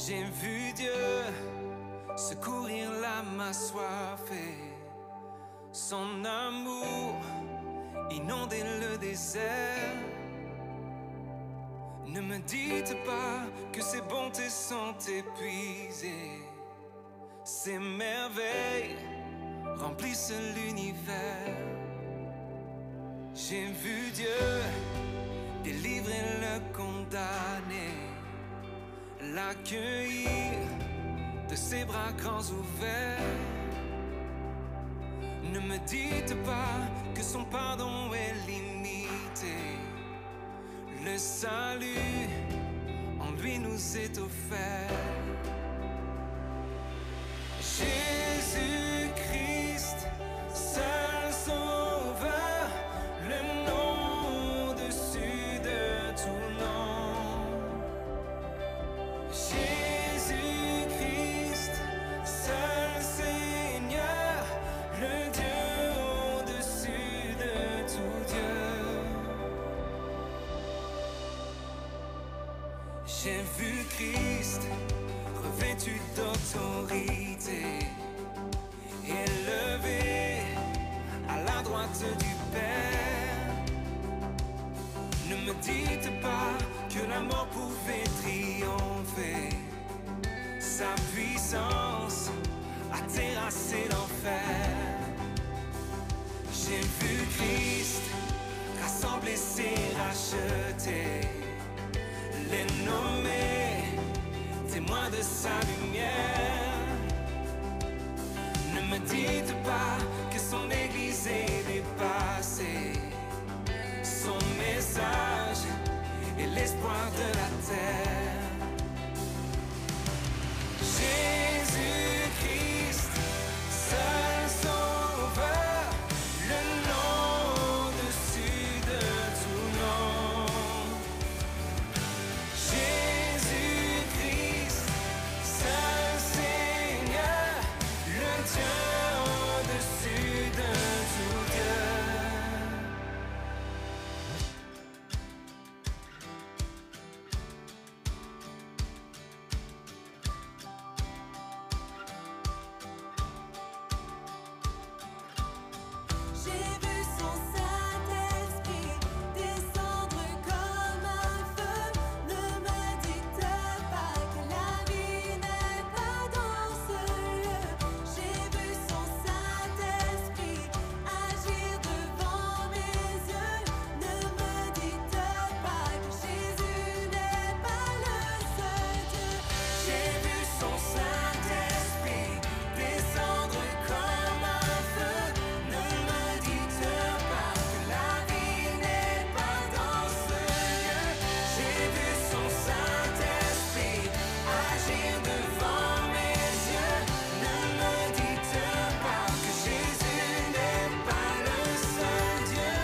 J'ai vu Dieu secourir l'âme assoiffée, son amour inonder le désert. Ne me dites pas que ses bontés sont épuisées, ses merveilles remplissent l'univers. J'ai vu Dieu délivrer le condamné, l'accueillir de ses bras grands ouverts. Ne me dites pas que son pardon est limité, le salut en lui nous est offert. Jésus-Christ, seul sauveur, le nom au-dessus de tout nom. Jésus-Christ, seul Seigneur, le Dieu au-dessus de tout Dieu. J'ai vu Christ revêtu d'autorité, élevé à la droite du Père. Ne me dites pas que la mort pouvait triompher, sa puissance a terrassé l'enfer. J'ai vu Christ rassembler ses rachetés, les nommer témoins de sa lumière. Ne me dites pas que son église est dépassée, son message est l'espoir de la terre. Jésus-Christ, seul sauveur, le nom au-dessus de tout nom. Jésus-Christ, seul Seigneur, le Dieu au-dessus de tout Dieu. J'ai vu son Saint-Esprit descendre comme un feu. Ne me dites pas que la vie n'est pas dans ce lieu. J'ai vu son Saint-Esprit agir devant mes yeux. Ne me dites pas que Jésus n'est pas le seul Dieu. J'ai vu son Saint-Esprit descendre comme un feu. Ne me dites pas que la vie n'est pas dans ce lieu. J'ai vu son Saint-Esprit agir devant mes yeux. Ne me dites pas que Jésus n'est pas le seul Dieu.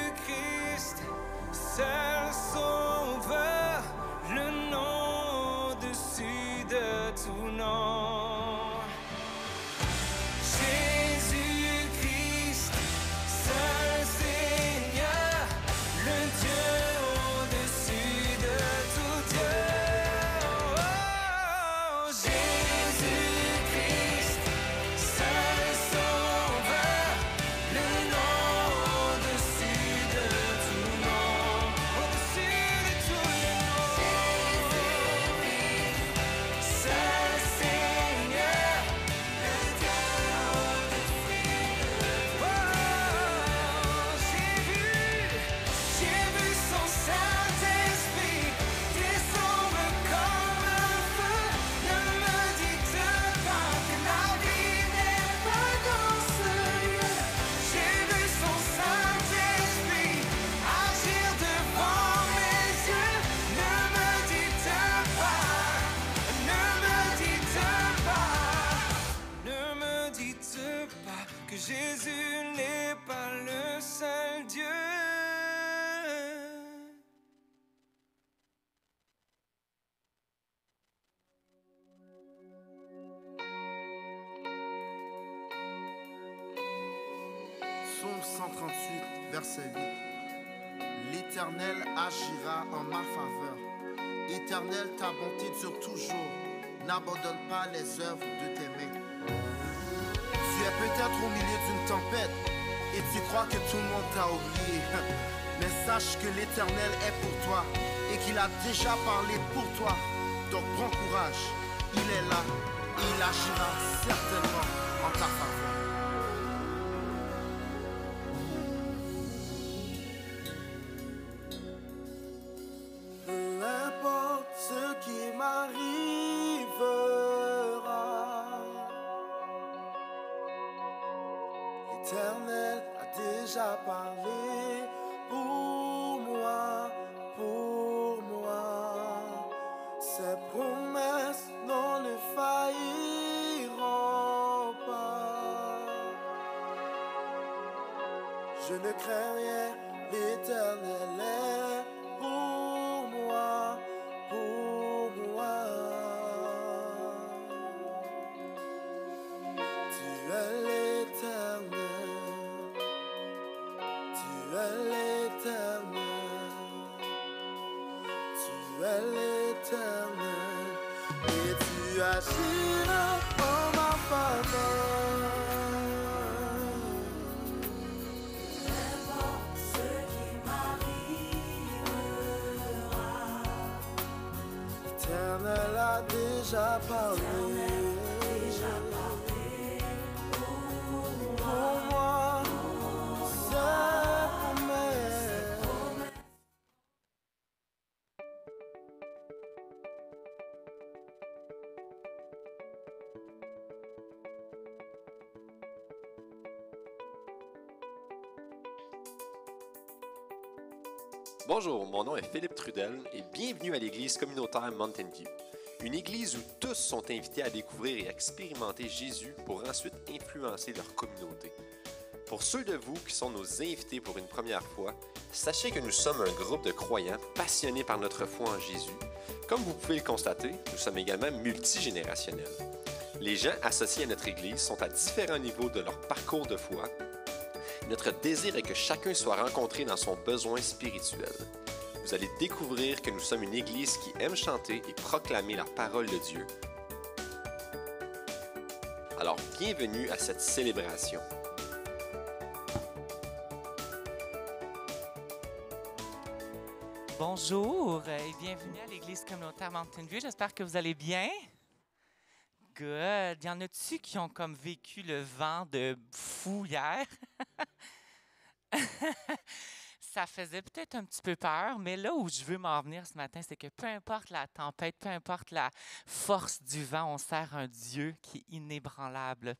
Jésus-Christ, seul sauveur, le nom au-dessus de tout nom. Jésus-Christ, seul Seigneur, le Dieu au-dessus de tout Dieu. Oh, Jésus-Christ, seul sauveur, le nom au-dessus de tout nom, au-dessus de tous les noms. Jésus-Christ, seul Seigneur, le Dieu au-dessus de tout. Oh, j'ai vu son Saint-Esprit descendre comme un feu. Ne me dites pas que la vie n'est pas dans ce lieu. J'ai vu son Saint-Esprit agir devant mes yeux. Ne me dites pas, ne me dites pas, ne me dites pas que Jésus n'est pas le seul Dieu. Psaume 138, verset 8. l'Éternel agira en ma faveur. Éternel, ta bonté dure toujours. N'abandonne pas les œuvres de tes mains. Tu es peut-être au milieu d'une tempête et tu crois que tout le monde t'a oublié. Mais sache que l'Éternel est pour toi et qu'il a déjà parlé pour toi. Donc prends courage, il est là et il agira certainement en ta faveur. Peu importe ce qui m'arrivera, l'Éternel a déjà parlé pour moi, pour moi. Ses promesses n'en ne failliront pas. Je ne crains rien, l'Éternel est pour moi, pour moi. Tu es l'Éternel, tu es l'Éternel, tu es l'Éternel, et tu agiras en ma faveur. N'importe ce qui m'arrivera, L'Éternel a déjà parlé. Pour moi, ses promesses. Bonjour, mon nom est Philippe Trudel et bienvenue à l'église communautaire Mountain View. Une église où tous sont invités à découvrir et expérimenter Jésus pour ensuite influencer leur communauté. Pour ceux de vous qui sont nos invités pour une première fois, sachez que nous sommes un groupe de croyants passionnés par notre foi en Jésus. Comme vous pouvez le constater, nous sommes également multigénérationnels. Les gens associés à notre église sont à différents niveaux de leur parcours de foi. Notre désir est que chacun soit rencontré dans son besoin spirituel. Vous allez découvrir que nous sommes une église qui aime chanter et proclamer la parole de Dieu. Alors, bienvenue à cette célébration. Bonjour et bienvenue à l'église communautaire Mountain View. J'espère que vous allez bien. Good. Il y en a-tu qui ont comme vécu le vent de fou hier? Ça faisait peut-être un petit peu peur, mais là où je veux m'en venir ce matin, c'est que peu importe la tempête, peu importe la force du vent, on sert un Dieu qui est inébranlable.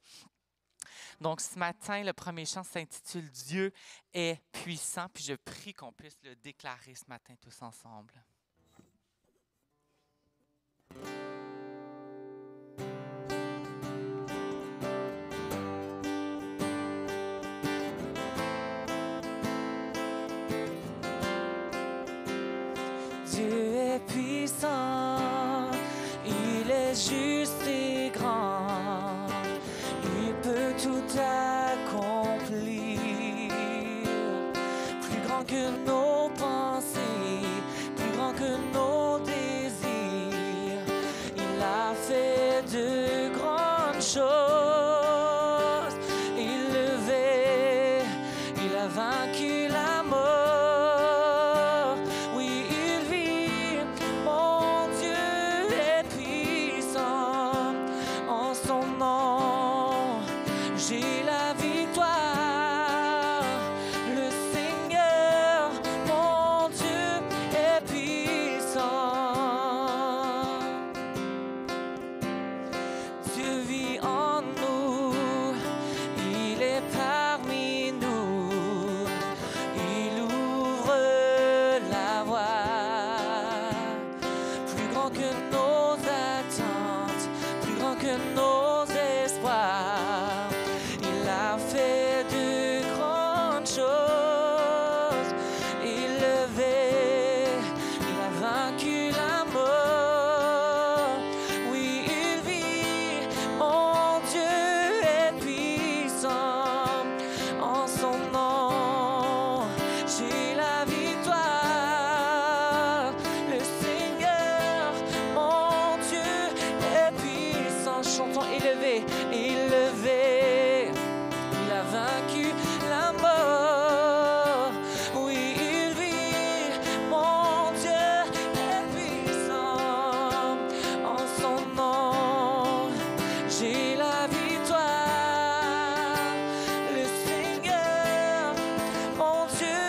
Donc ce matin, le premier chant s'intitule « Dieu est puissant », puis je prie qu'on puisse le déclarer ce matin tous ensemble. Dieu est puissant, il est juste et grand, il peut tout accomplir, plus grand que nos pensées, plus grand que nos désirs, il a fait de grandes choses, il le veut, il a vaincu la mort. Que nos espoirs, il élevé, il a vaincu la mort. Oui, il vit, mon Dieu est puissant. En son nom, j'ai la victoire. Le Seigneur, mon Dieu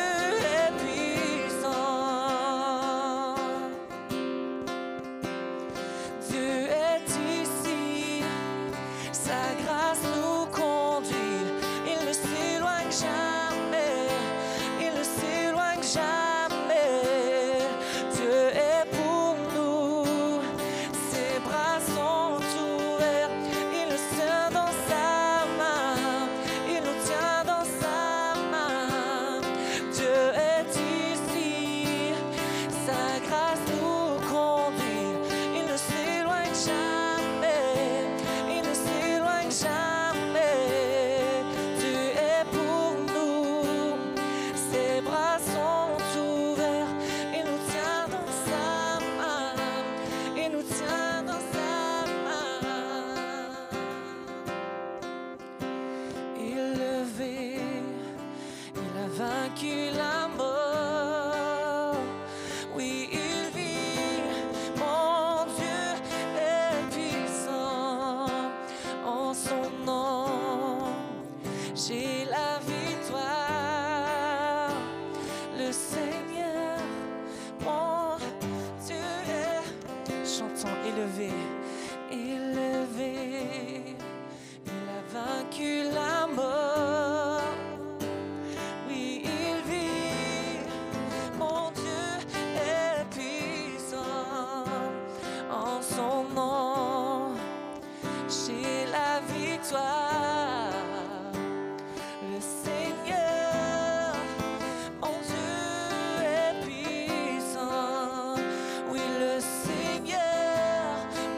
est puissant. Dieu est ici, sa grâce nous conduit. Il ne s'éloigne jamais, il ne s'éloigne jamais. Dieu est pour nous, ses bras sont ouverts. Il nous tient dans sa main, il nous tient dans sa main. Dieu est ici, sa grâce nous conduit. Il ne s'éloigne jamais, il ne s'éloigne jamais. Dieu est pour nous, ses bras sont ouverts. Il nous tient dans sa main, il nous tient dans sa main. Élevé, il a vaincu la mort. Oui, il vit, mon Dieu est puissant. En son nom, j'ai la victoire. Le Seigneur, mon Dieu est. Chantons élevé, élevé. Il a vaincu la mort. Oui, il vit, mon Dieu est puissant. En son nom, j'ai la victoire. Le Seigneur, mon Dieu est puissant. Oui, le Seigneur,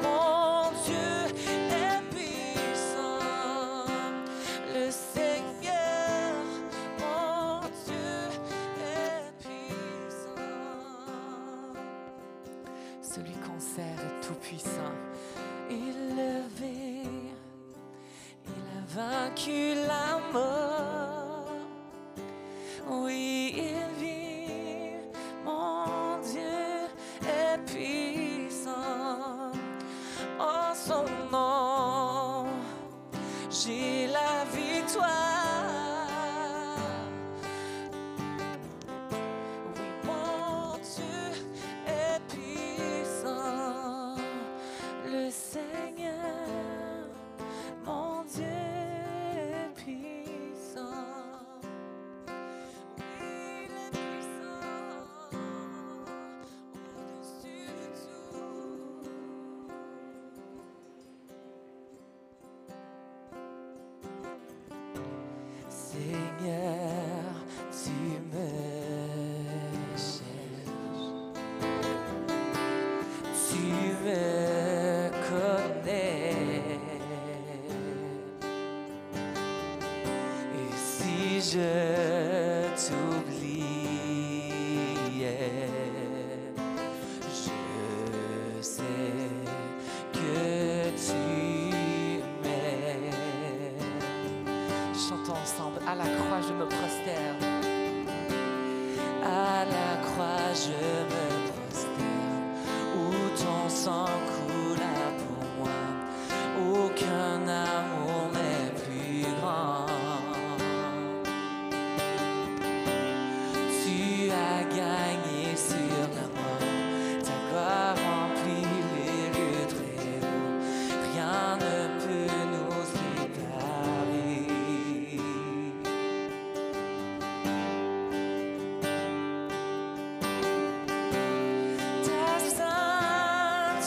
mon Dieu est puissant. Le Seigneur, mon Dieu est puissant. Celui qu'on sert est tout puissant. Élevé, il a vaincu la mort. Oui, il vit, mon Dieu est puissant. En son nom, j'ai la victoire. Oui, mon Dieu est puissant. Le Seigneur, mon Dieu est puissant. Oui, il est puissant au-dessus de tout. Seigneur, tu me cherches, tu me connais. Et si je t'oubliais, je sais que tu m'aimes. Chantons ensemble. À la croix, je me prosterne. À la croix, je me prosterne. Où ton sang coula pour moi. Aucun amour n'est plus grand. Tu as gagné sur la mort. Ta gloire remplit les lieux très hauts. Rien ne peut nous séparer. Ta sainte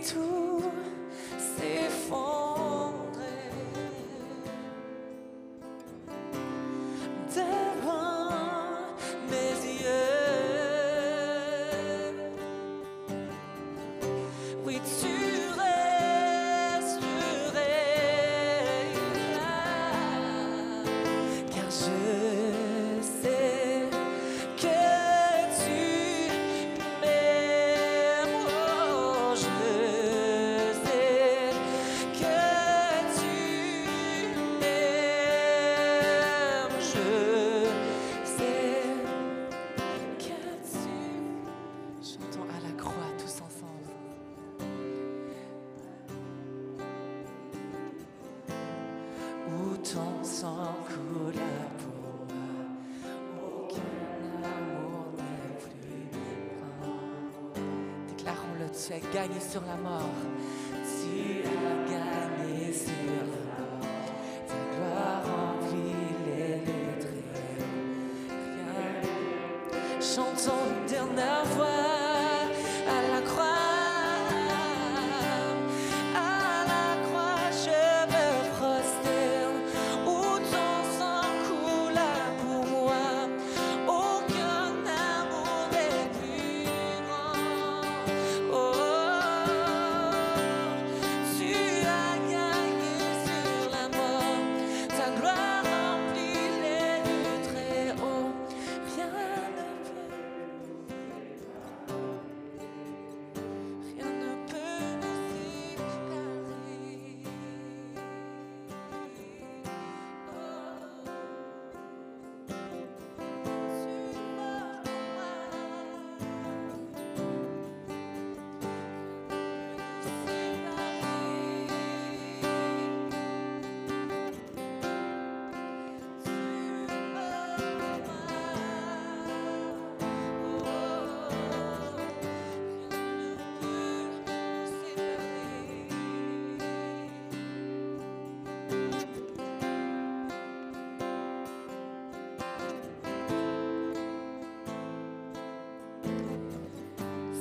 tout s'effondrer devant mes yeux. Oui, tu resterais là, car je sais que tu m'aimes. Oh, je sais que tu m'aimes. Je sais que tu... Chantons à la croix tous ensemble. Où ton sang coula pour moi, aucun amour n'est plus grand. Déclarons-le, tu as gagné sur la mort. Tu as gagné sur la mort. Ta gloire remplit les lettres. Chantons une dernière fois à la croix. À la croix, je me prosterne. Où ton sang coula pour moi, aucun amour n'est plus grand. Oh, tu as gagné sur la mort. Ta gloire remplit les lieux très hauts. Rien ne peut nous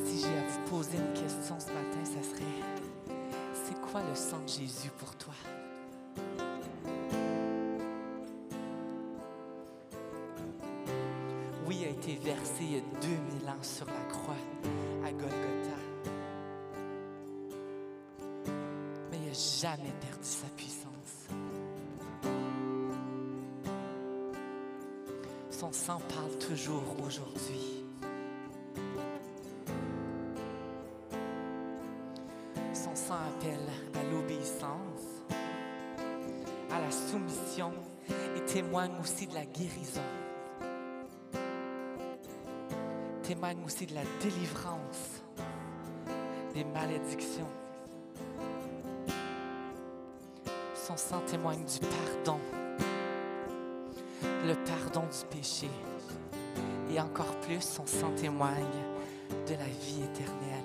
Si j'ai à vous poser une question ce matin, ça serait: c'est quoi le sang de Jésus pour toi? Oui, il a été versé il y a 2000 ans sur la croix à Golgotha. Mais il n'a jamais perdu sa puissance. Son sang parle toujours aujourd'hui. Son sang appelle à l'obéissance, à la soumission et témoigne aussi de la guérison. Témoigne aussi de la délivrance des malédictions. Son sang témoigne du pardon, le pardon du péché. Et encore plus, son sang témoigne de la vie éternelle.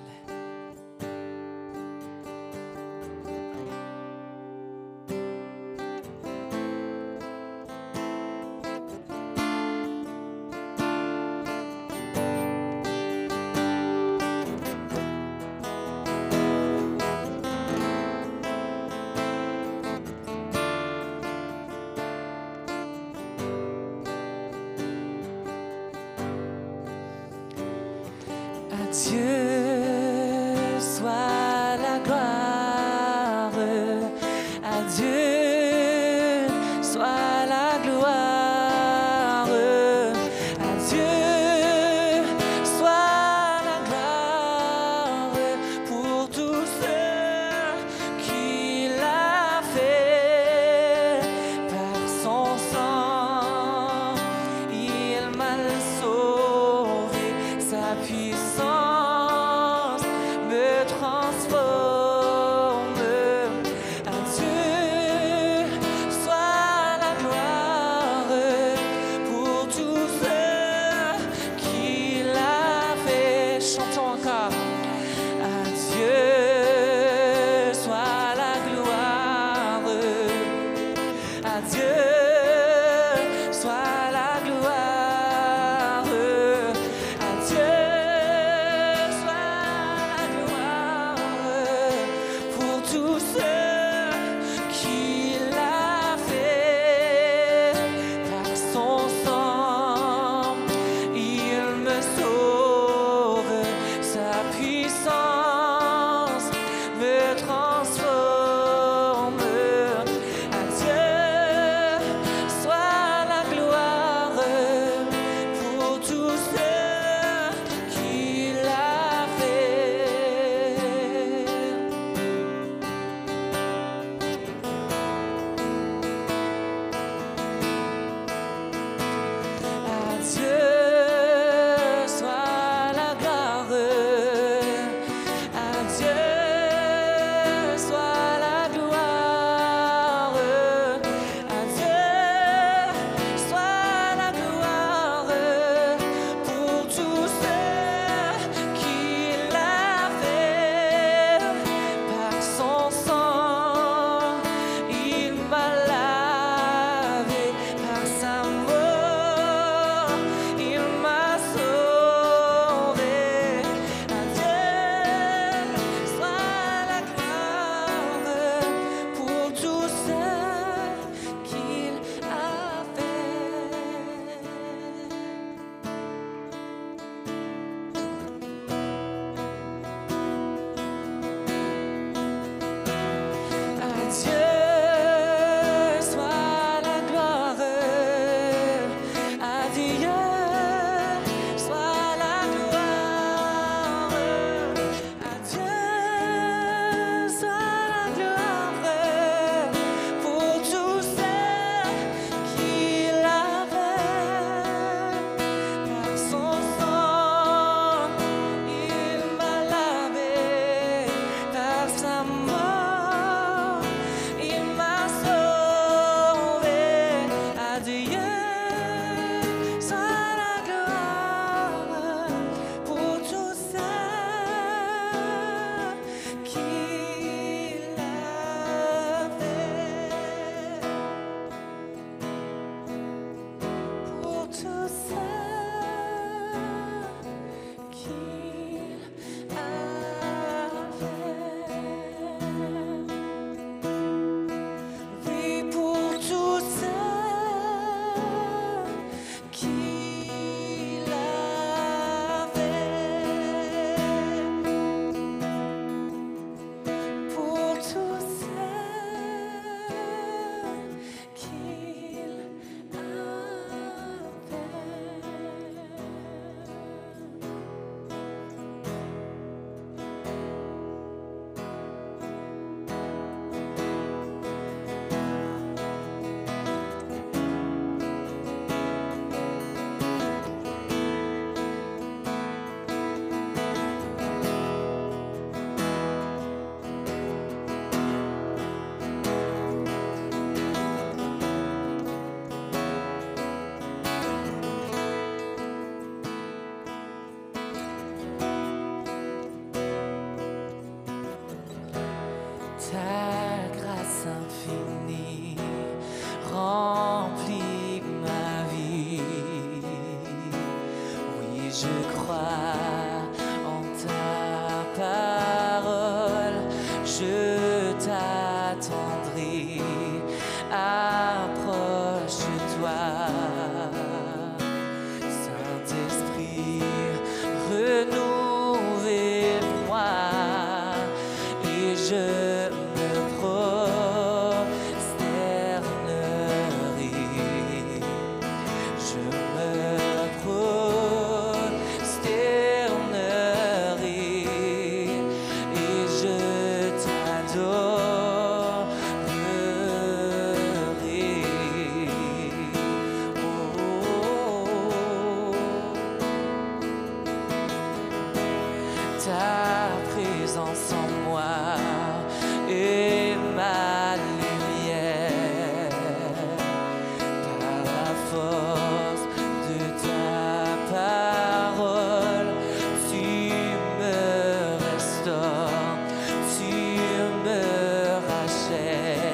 Dieu soit la gloire, à Dieu soit la gloire, à Dieu soit la gloire pour tout ce qu'il a fait par son sang. Il m'a sauvé, sa puissance me transforme. À Dieu soit la gloire pour tout ce qu'il a fait. Chantons encore. À Dieu soit la gloire. À Dieu soit la gloire. À Dieu soit la gloire. je me prosternerai. Je me prosternerai et je t'adorerai. Ta présence en moi est ma lumière. Par la force de ta parole, tu me restaures, tu me rachètes.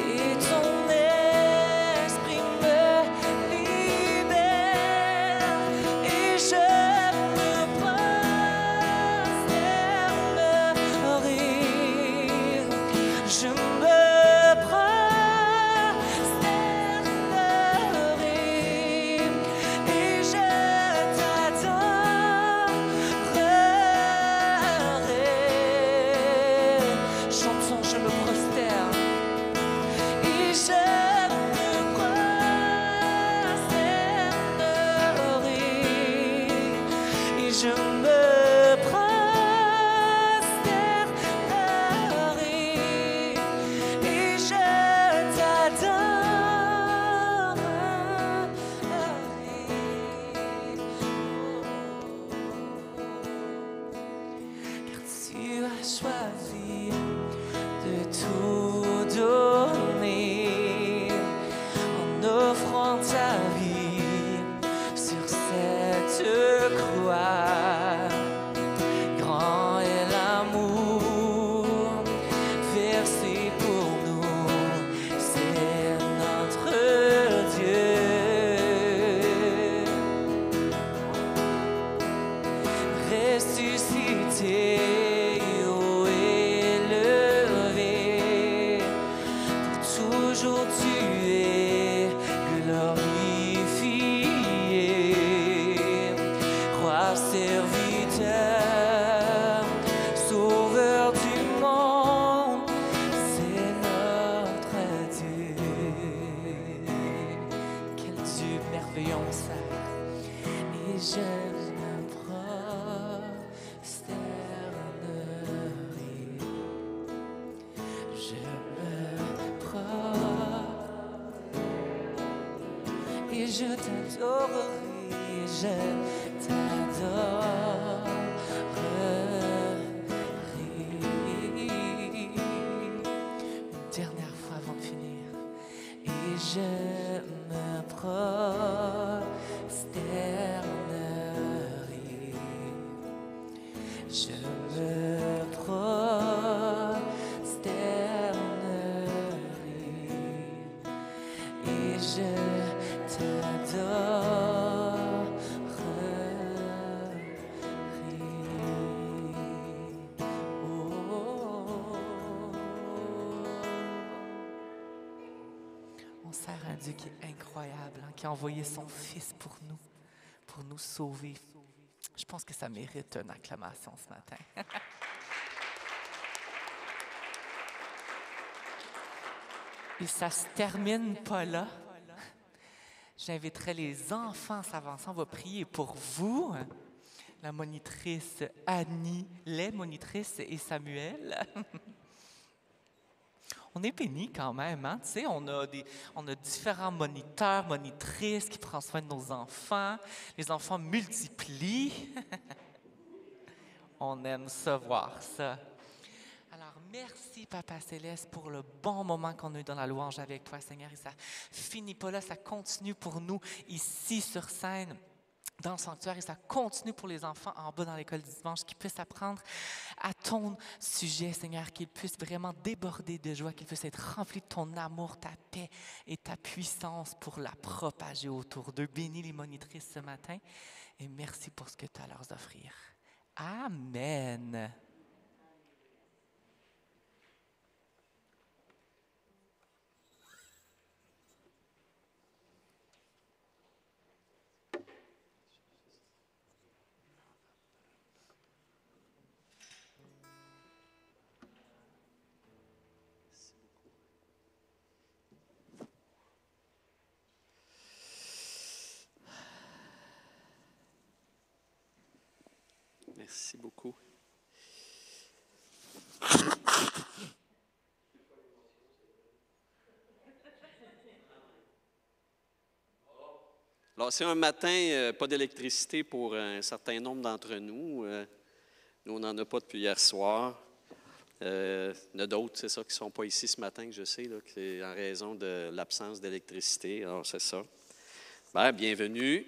Et ton esprit me libère et je me prosternerai. Je me prosternerai et je t'adorerai. Chantons, je me prosterne. Et je me prosternerai. Et je me prosternerai. Et je t'adorerai. Car tu as choisi de tout donner en offrant ta vie sur cette croix. Grand est l'amour versé pour nous, c'est notre Dieu. Ressuscité, haut élevé, pour toujours tu es glorifié. Roi serviteur, sauveur du monde, c'est notre Dieu. Quel Dieu merveilleux on sert. Et je me prosternerai. Je me prosternerai et je t'adorerai. Je t'adorerai. Une dernière fois avant de finir. Et je me prosternerai. Je me prosternerai et je On sert un Dieu qui est incroyable, hein, qui a envoyé son Fils pour nous sauver. Je pense que ça mérite une acclamation ce matin. Et ça se termine pas là. J'inviterai les enfants à s'avancer. On va prier pour vous, la monitrice Annie, les monitrices et Samuel. On est bénis quand même, hein? Tu sais, on a différents moniteurs, monitrices qui prennent soin de nos enfants. Les enfants multiplient. On aime ça, voir ça. Alors, merci, Papa Céleste, pour le bon moment qu'on a eu dans la louange avec toi, Seigneur. Et ça finit pas là, ça continue pour nous ici sur scène, dans le sanctuaire, et ça continue pour les enfants en bas dans l'école du dimanche, qu'ils puissent apprendre à ton sujet, Seigneur, qu'ils puissent vraiment déborder de joie, qu'ils puissent être remplis de ton amour, ta paix et ta puissance pour la propager autour d'eux. Bénis les monitrices ce matin et merci pour ce que tu as à leur offrir. Amen. Merci beaucoup. Alors, c'est un matin, pas d'électricité pour un certain nombre d'entre nous. Nous, on n'en a pas depuis hier soir. Il y en a d'autres, c'est ça, qui ne sont pas ici ce matin, que je sais, là, que c'est en raison de l'absence d'électricité. Alors, c'est ça. Bien, bienvenue.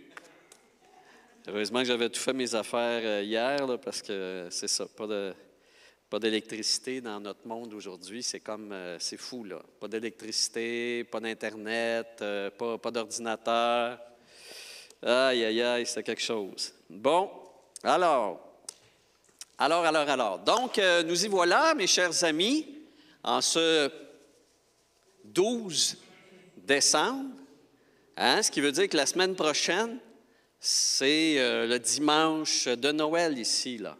Heureusement que j'avais tout fait mes affaires hier, là, parce que c'est ça, pas d'électricité dans notre monde aujourd'hui. C'est comme, c'est fou, là. Pas d'électricité, pas d'Internet, pas d'ordinateur. Aïe, aïe, aïe, c'est quelque chose. Bon, alors. Donc, nous y voilà, mes chers amis, en ce 12 décembre, ce qui veut dire que la semaine prochaine, c'est le dimanche de Noël ici, là.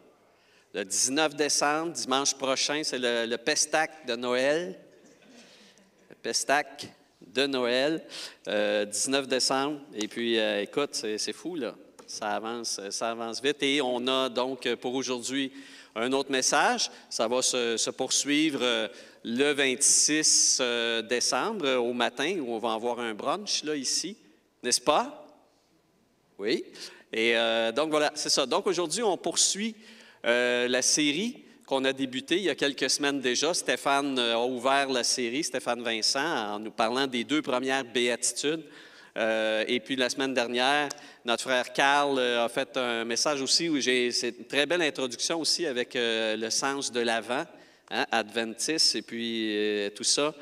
Le 19 décembre, dimanche prochain, c'est le Pestac de Noël. Le Pestac de Noël, 19 décembre. Et puis, écoute, c'est fou, là. Ça avance vite. Et on a donc pour aujourd'hui un autre message. Ça va se poursuivre le 26 décembre au matin, où on va avoir un brunch, là, ici. N'est-ce pas? Oui. Et donc, voilà, c'est ça. Donc, aujourd'hui, on poursuit la série qu'on a débutée il y a quelques semaines déjà. Stéphane a ouvert la série, Stéphane Vincent, en nous parlant des 2 premières béatitudes. Et puis, la semaine dernière, notre frère Carl a fait un message aussi où c'est une très belle introduction aussi avec le sens de l'Avent, Adventis, et puis tout ça.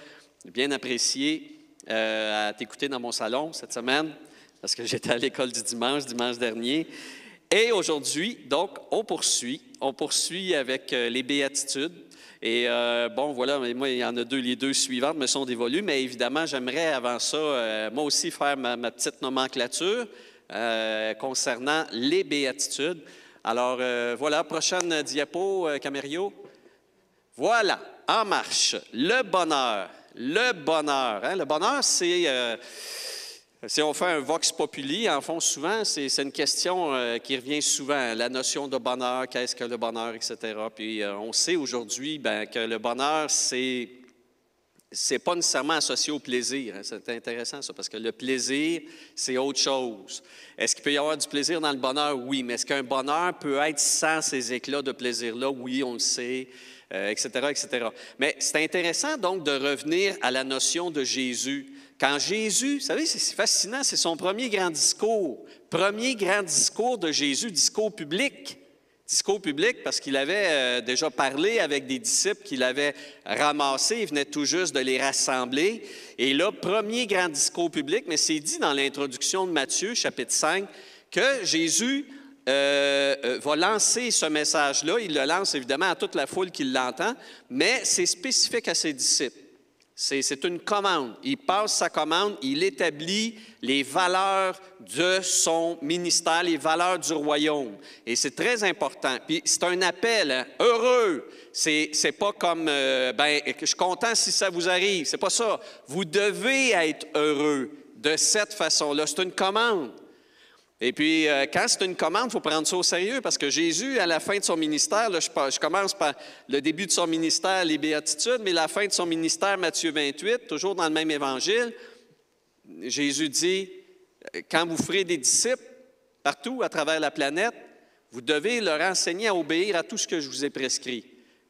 Bien apprécié à t'écouter dans mon salon cette semaine, parce que j'étais à l'école du dimanche dernier. Et aujourd'hui, donc, on poursuit avec les béatitudes. Et bon, voilà, moi, il y en a 2, les 2 suivantes me sont dévolues, mais évidemment, j'aimerais avant ça, moi aussi, faire ma petite nomenclature concernant les béatitudes. Alors, voilà, prochaine diapo, Camério. Voilà, en marche, le bonheur. Le bonheur, c'est... Si on fait un vox populi, en fond, souvent, c'est une question qui revient souvent, la notion de bonheur, qu'est-ce que le bonheur, etc. Puis on sait aujourd'hui que le bonheur, c'est pas nécessairement associé au plaisir. C'est intéressant, ça, parce que le plaisir, c'est autre chose. Est-ce qu'il peut y avoir du plaisir dans le bonheur? Oui, mais est-ce qu'un bonheur peut être sans ces éclats de plaisir-là? Oui, on le sait, etc., etc. Mais c'est intéressant, donc, de revenir à la notion de Jésus. Quand Jésus, vous savez, c'est fascinant, c'est son premier grand discours de Jésus, discours public parce qu'il avait déjà parlé avec des disciples qu'il avait ramassés, il venait tout juste de les rassembler. Et là, premier grand discours public, mais c'est dit dans l'introduction de Matthieu, chapitre 5, que Jésus va lancer ce message-là. Il le lance évidemment à toute la foule qui l'entend, mais c'est spécifique à ses disciples. C'est une commande. Il passe sa commande, il établit les valeurs de son ministère, les valeurs du royaume. Et c'est très important. Puis c'est un appel, heureux. C'est pas comme, je suis content si ça vous arrive. C'est pas ça. Vous devez être heureux de cette façon-là. C'est une commande. Et puis, quand c'est une commande, il faut prendre ça au sérieux parce que Jésus, à la fin de son ministère, là, je commence par le début de son ministère, les béatitudes, mais la fin de son ministère, Matthieu 28, toujours dans le même évangile, Jésus dit, quand vous ferez des disciples partout à travers la planète, vous devez leur enseigner à obéir à tout ce que je vous ai prescrit.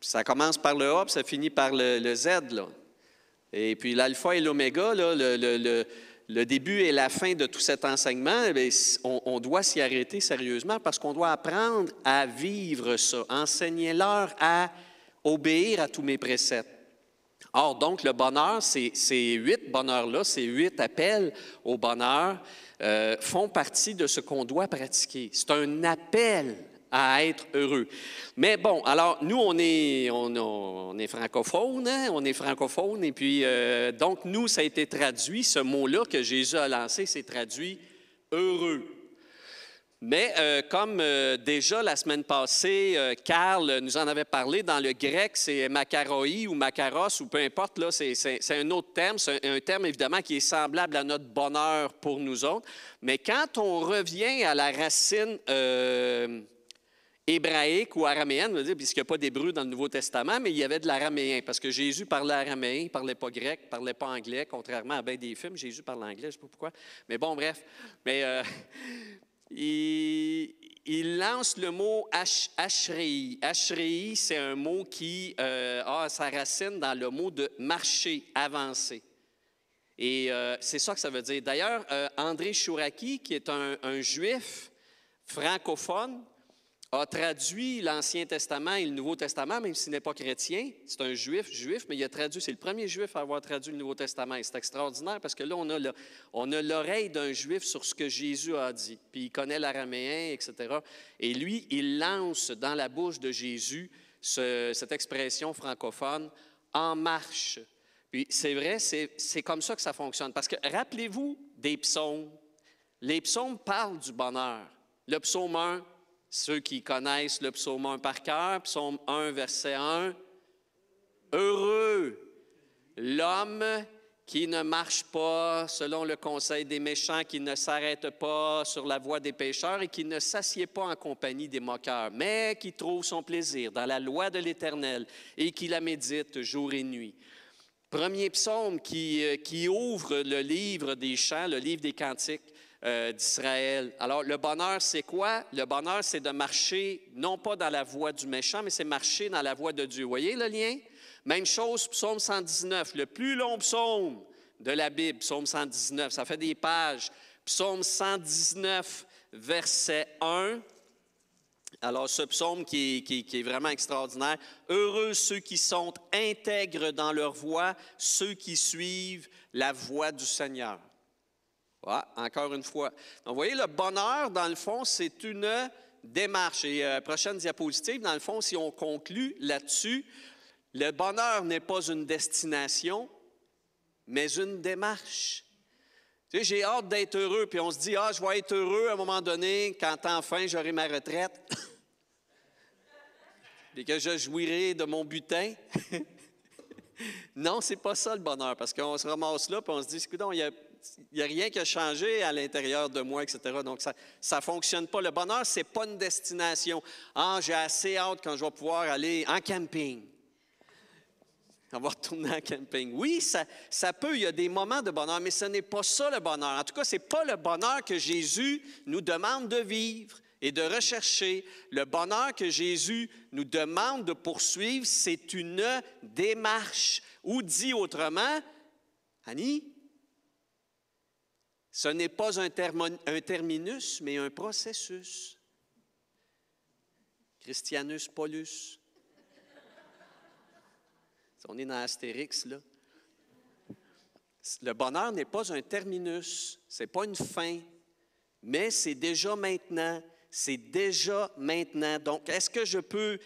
Puis ça commence par le A, puis ça finit par le Z, là. Et puis l'alpha et l'oméga, là, le début et la fin de tout cet enseignement, on doit s'y arrêter sérieusement parce qu'on doit apprendre à vivre ça. Enseignez-leur à obéir à tous mes préceptes. Or, donc, le bonheur, ces 8 bonheurs-là, ces 8 appels au bonheur font partie de ce qu'on doit pratiquer. C'est un appel à être heureux. Mais bon, alors, nous, on est francophones, hein? On est francophones, et puis, donc, nous, ça a été traduit, ce mot-là que Jésus a lancé, c'est traduit « heureux ». Mais comme déjà la semaine passée, Carl nous en avait parlé, dans le grec, c'est makaroi ou makaros, ou peu importe, là, c'est un autre terme, c'est un terme évidemment qui est semblable à notre bonheur pour nous autres. Mais quand on revient à la racine hébraïque ou araméenne, puisqu'il n'y a pas d'hébreu dans le Nouveau Testament, mais il y avait de l'araméen, parce que Jésus parlait araméen, il ne parlait pas grec, il ne parlait pas anglais, contrairement à bien des films. Jésus parle anglais, je ne sais pas pourquoi. Mais bon, bref. Mais il lance le mot Ashrei. Ashrei, c'est un mot qui a sa racine dans le mot de marcher, avancer. Et c'est ça que ça veut dire. D'ailleurs, André Chouraki, qui est un juif francophone, a traduit l'Ancien Testament et le Nouveau Testament, même s'il n'est pas chrétien. C'est un juif, mais il a traduit, c'est le premier juif à avoir traduit le Nouveau Testament. Et c'est extraordinaire parce que là, on a l'oreille d'un juif sur ce que Jésus a dit. Puis il connaît l'araméen, etc. Et lui, il lance dans la bouche de Jésus cette expression francophone, « en marche ». Puis c'est vrai, c'est comme ça que ça fonctionne. Parce que rappelez-vous des psaumes. Les psaumes parlent du bonheur. Le psaume 1, ceux qui connaissent le psaume 1 par cœur, psaume 1, verset 1, « Heureux l'homme qui ne marche pas selon le conseil des méchants, qui ne s'arrête pas sur la voie des pécheurs et qui ne s'assied pas en compagnie des moqueurs, mais qui trouve son plaisir dans la loi de l'Éternel et qui la médite jour et nuit. » Premier psaume qui ouvre le livre des chants, le livre des cantiques d'Israël. Alors, le bonheur, c'est quoi? Le bonheur, c'est de marcher, non pas dans la voie du méchant, mais c'est marcher dans la voie de Dieu. Vous voyez le lien? Même chose, psaume 119, le plus long psaume de la Bible, psaume 119, ça fait des pages. Psaume 119, verset 1. Alors, ce psaume qui est vraiment extraordinaire. « Heureux ceux qui sont intègres dans leur voie, ceux qui suivent la voie du Seigneur. » Ouais, encore une fois. Donc, vous voyez, le bonheur, dans le fond, c'est une démarche. Et prochaine diapositive, dans le fond, si on conclut là-dessus, le bonheur n'est pas une destination, mais une démarche. Tu sais, j'ai hâte d'être heureux, puis on se dit, je vais être heureux à un moment donné quand enfin j'aurai ma retraite, et que je jouirai de mon butin. Non, c'est pas ça le bonheur, parce qu'on se ramasse là, puis on se dit, écoute, il n'y a rien qui a changé à l'intérieur de moi, etc. Donc, ça ne fonctionne pas. Le bonheur, ce n'est pas une destination. J'ai assez hâte quand je vais pouvoir aller en camping. On va retourner en camping. Oui, ça peut, il y a des moments de bonheur, mais ce n'est pas ça le bonheur. En tout cas, ce n'est pas le bonheur que Jésus nous demande de vivre et de rechercher. Le bonheur que Jésus nous demande de poursuivre, c'est une démarche. Ou dit autrement, Annie, ce n'est pas un terminus, mais un processus. Christianus Paulus. On est dans Astérix, là. Le bonheur n'est pas un terminus, ce n'est pas une fin, mais c'est déjà maintenant. C'est déjà maintenant. Donc, est-ce que je peux...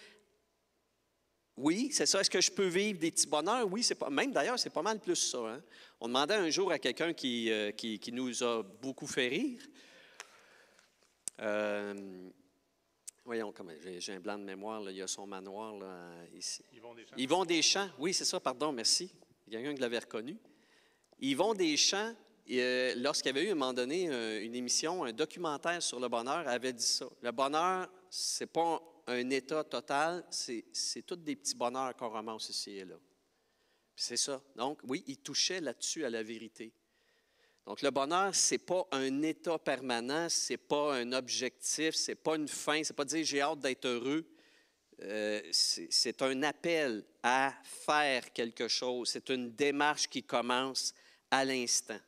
Oui, c'est ça. Est-ce que je peux vivre des petits bonheurs? Oui, c'est pas... Même d'ailleurs, c'est pas mal plus ça. Hein? On demandait un jour à quelqu'un qui nous a beaucoup fait rire. Voyons, j'ai un blanc de mémoire, là, il y a son manoir là, ici. Yvon Deschamps, oui, c'est ça, pardon, merci. Il y a quelqu'un qui l'avait reconnu. Yvon Deschamps, lorsqu'il avait eu à un moment donné une émission, un documentaire sur le bonheur, avait dit ça. Le bonheur, ce n'est pas un état total, c'est tous des petits bonheurs qu'on ramasse ici et là. Puis c'est ça. Donc, oui, il touchait là-dessus à la vérité. Donc, le bonheur, ce n'est pas un état permanent, ce n'est pas un objectif, ce n'est pas une fin, ce n'est pas dire j'ai hâte d'être heureux. C'est un appel à faire quelque chose. C'est une démarche qui commence à l'instant.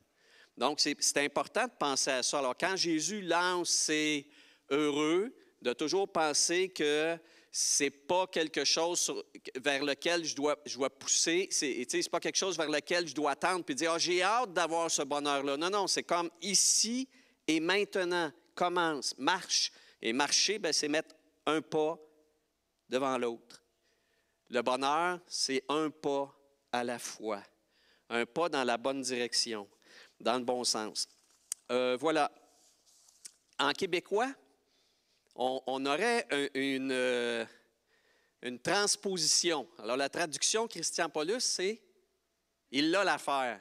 Donc, c'est important de penser à ça. Alors, quand Jésus lance c'est heureux, de toujours penser que ce n'est pas quelque chose vers lequel je dois pousser. C'est pas quelque chose vers lequel je dois attendre puis dire j'ai hâte d'avoir ce bonheur-là. Non, c'est comme ici et maintenant. Commence, marche. Et marcher, c'est mettre un pas devant l'autre. Le bonheur, c'est un pas à la fois. Un pas dans la bonne direction, dans le bon sens. Voilà. En québécois, on aurait une transposition. Alors, la traduction Christian Paulus, c'est « il a l'affaire ».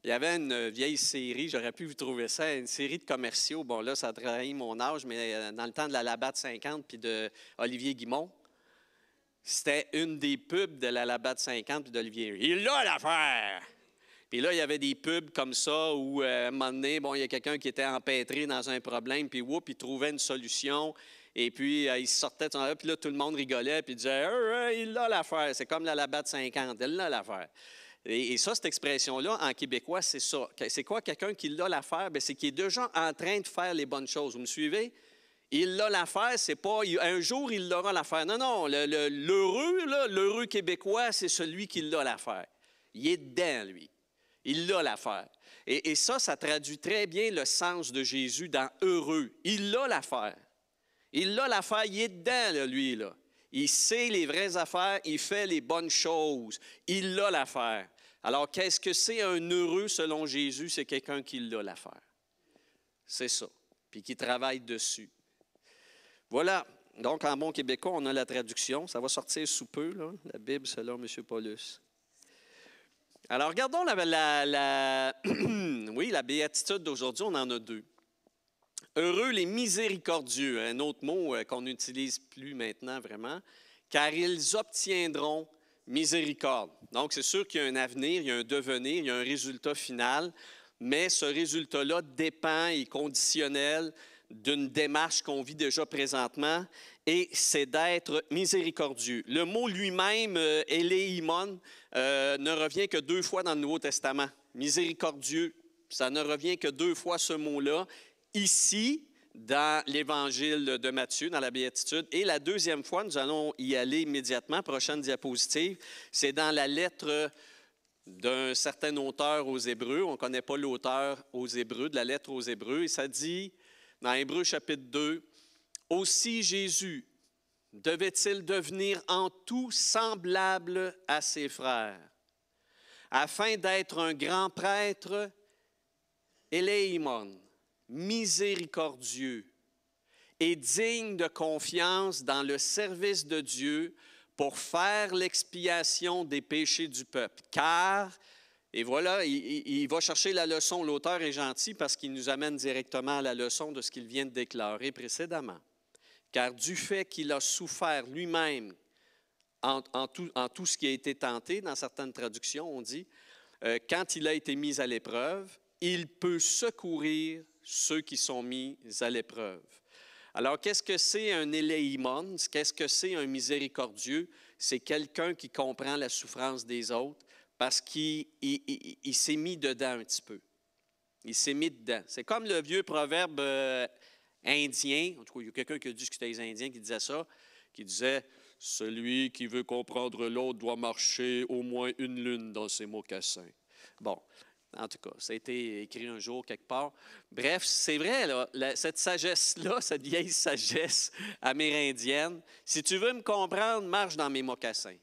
Il y avait une vieille série, j'aurais pu vous trouver ça, une série de commerciaux. Bon, là, ça a trahi mon âge, mais dans le temps de la Labatt 50 puis de Olivier Guimond, c'était une des pubs de la Labatt 50 puis d'Olivier. Il a l'affaire! Puis là, il y avait des pubs comme ça où, à un moment donné, bon, il y a quelqu'un qui était empêtré dans un problème, puis il trouvait une solution. Et puis, il sortait de son là, puis là, tout le monde rigolait, puis il disait il a l'affaire. C'est comme la Labatt 50, elle a l'affaire. Et ça, cette expression-là, en québécois, c'est ça. C'est quoi quelqu'un qui a l'affaire? Bien, c'est qu'il est déjà en train de faire les bonnes choses. Vous me suivez? Il a l'affaire, c'est pas un jour, il aura l'affaire. Non, non, l'heureux québécois, c'est celui qui a l'affaire. Il est dedans, lui. Il a l'affaire. Et ça traduit très bien le sens de Jésus dans heureux. Il a l'affaire. Il a l'affaire, il est dedans, là, lui, là. Il sait les vraies affaires, il fait les bonnes choses. Il a l'affaire. Alors, qu'est-ce que c'est un heureux selon Jésus? C'est quelqu'un qui a l'affaire. C'est ça. Puis qui travaille dessus. Voilà. Donc, en bon québécois, on a la traduction. Ça va sortir sous peu, là, la Bible selon M. Paulus. Alors, regardons oui, la béatitude d'aujourd'hui, on en a deux. Heureux les miséricordieux, un autre mot qu'on n'utilise plus maintenant vraiment, car ils obtiendront miséricorde. Donc, c'est sûr qu'il y a un avenir, il y a un devenir, il y a un résultat final, mais ce résultat-là dépend et est conditionnel d'une démarche qu'on vit déjà présentement, et c'est d'être miséricordieux. Le mot lui-même, éléimon, ne revient que 2 fois dans le Nouveau Testament. Miséricordieux, ça ne revient que 2 fois ce mot-là. Ici, dans l'Évangile de Matthieu, dans la Béatitude. Et la 2e fois, nous allons y aller immédiatement, prochaine diapositive, c'est dans la lettre d'un certain auteur aux Hébreux. On ne connaît pas l'auteur aux Hébreux, de la lettre aux Hébreux. Et ça dit, dans Hébreux chapitre 2, « Aussi Jésus devait-il devenir en tout semblable à ses frères, afin d'être un grand prêtre, éléimon, miséricordieux et digne de confiance dans le service de Dieu pour faire l'expiation des péchés du peuple. Car, et voilà, il va chercher la leçon, l'auteur est gentil parce qu'il nous amène directement à la leçon de ce qu'il vient de déclarer précédemment. Car du fait qu'il a souffert lui-même en tout ce qui a été tenté, dans certaines traductions, on dit, quand il a été mis à l'épreuve, il peut secourir ceux qui sont mis à l'épreuve. Alors, qu'est-ce que c'est un éléimon? Qu'est-ce que c'est un miséricordieux? C'est quelqu'un qui comprend la souffrance des autres parce qu'il s'est mis dedans un petit peu. Il s'est mis dedans. C'est comme le vieux proverbe indien. En tout cas, il y a quelqu'un qui a dit que c'était les Indiens qui disait ça, qui disait « Celui qui veut comprendre l'autre doit marcher au moins 1 lune dans ses mocassins. » Bon. En tout cas, ça a été écrit un jour quelque part. Bref, c'est vrai, là, cette sagesse-là, cette vieille sagesse amérindienne, si tu veux me comprendre, marche dans mes mocassins.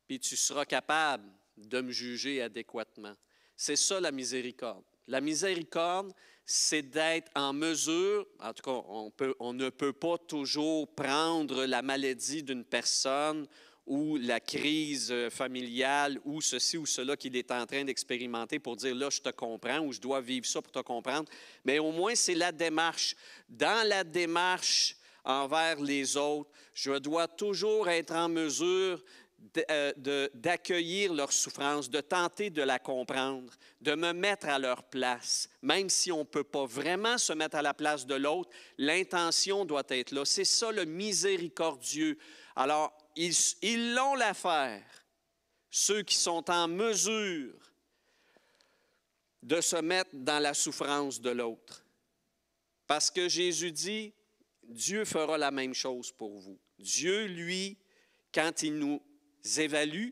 Puis tu seras capable de me juger adéquatement. C'est ça la miséricorde. La miséricorde, c'est d'être en mesure, en tout cas, on ne peut pas toujours prendre la maladie d'une personne ou la crise familiale, ou ceci ou cela qu'il est en train d'expérimenter pour dire, là, je te comprends, ou je dois vivre ça pour te comprendre. Mais au moins, c'est la démarche. Dans la démarche envers les autres, je dois toujours être en mesure d'accueillir leur souffrance, de tenter de la comprendre, de me mettre à leur place. Même si on ne peut pas vraiment se mettre à la place de l'autre, l'intention doit être là. C'est ça le miséricordieux. Alors, ils l'ont l'affaire, ceux qui sont en mesure de se mettre dans la souffrance de l'autre. Parce que Jésus dit, Dieu fera la même chose pour vous. Dieu, lui, quand il nous évalue,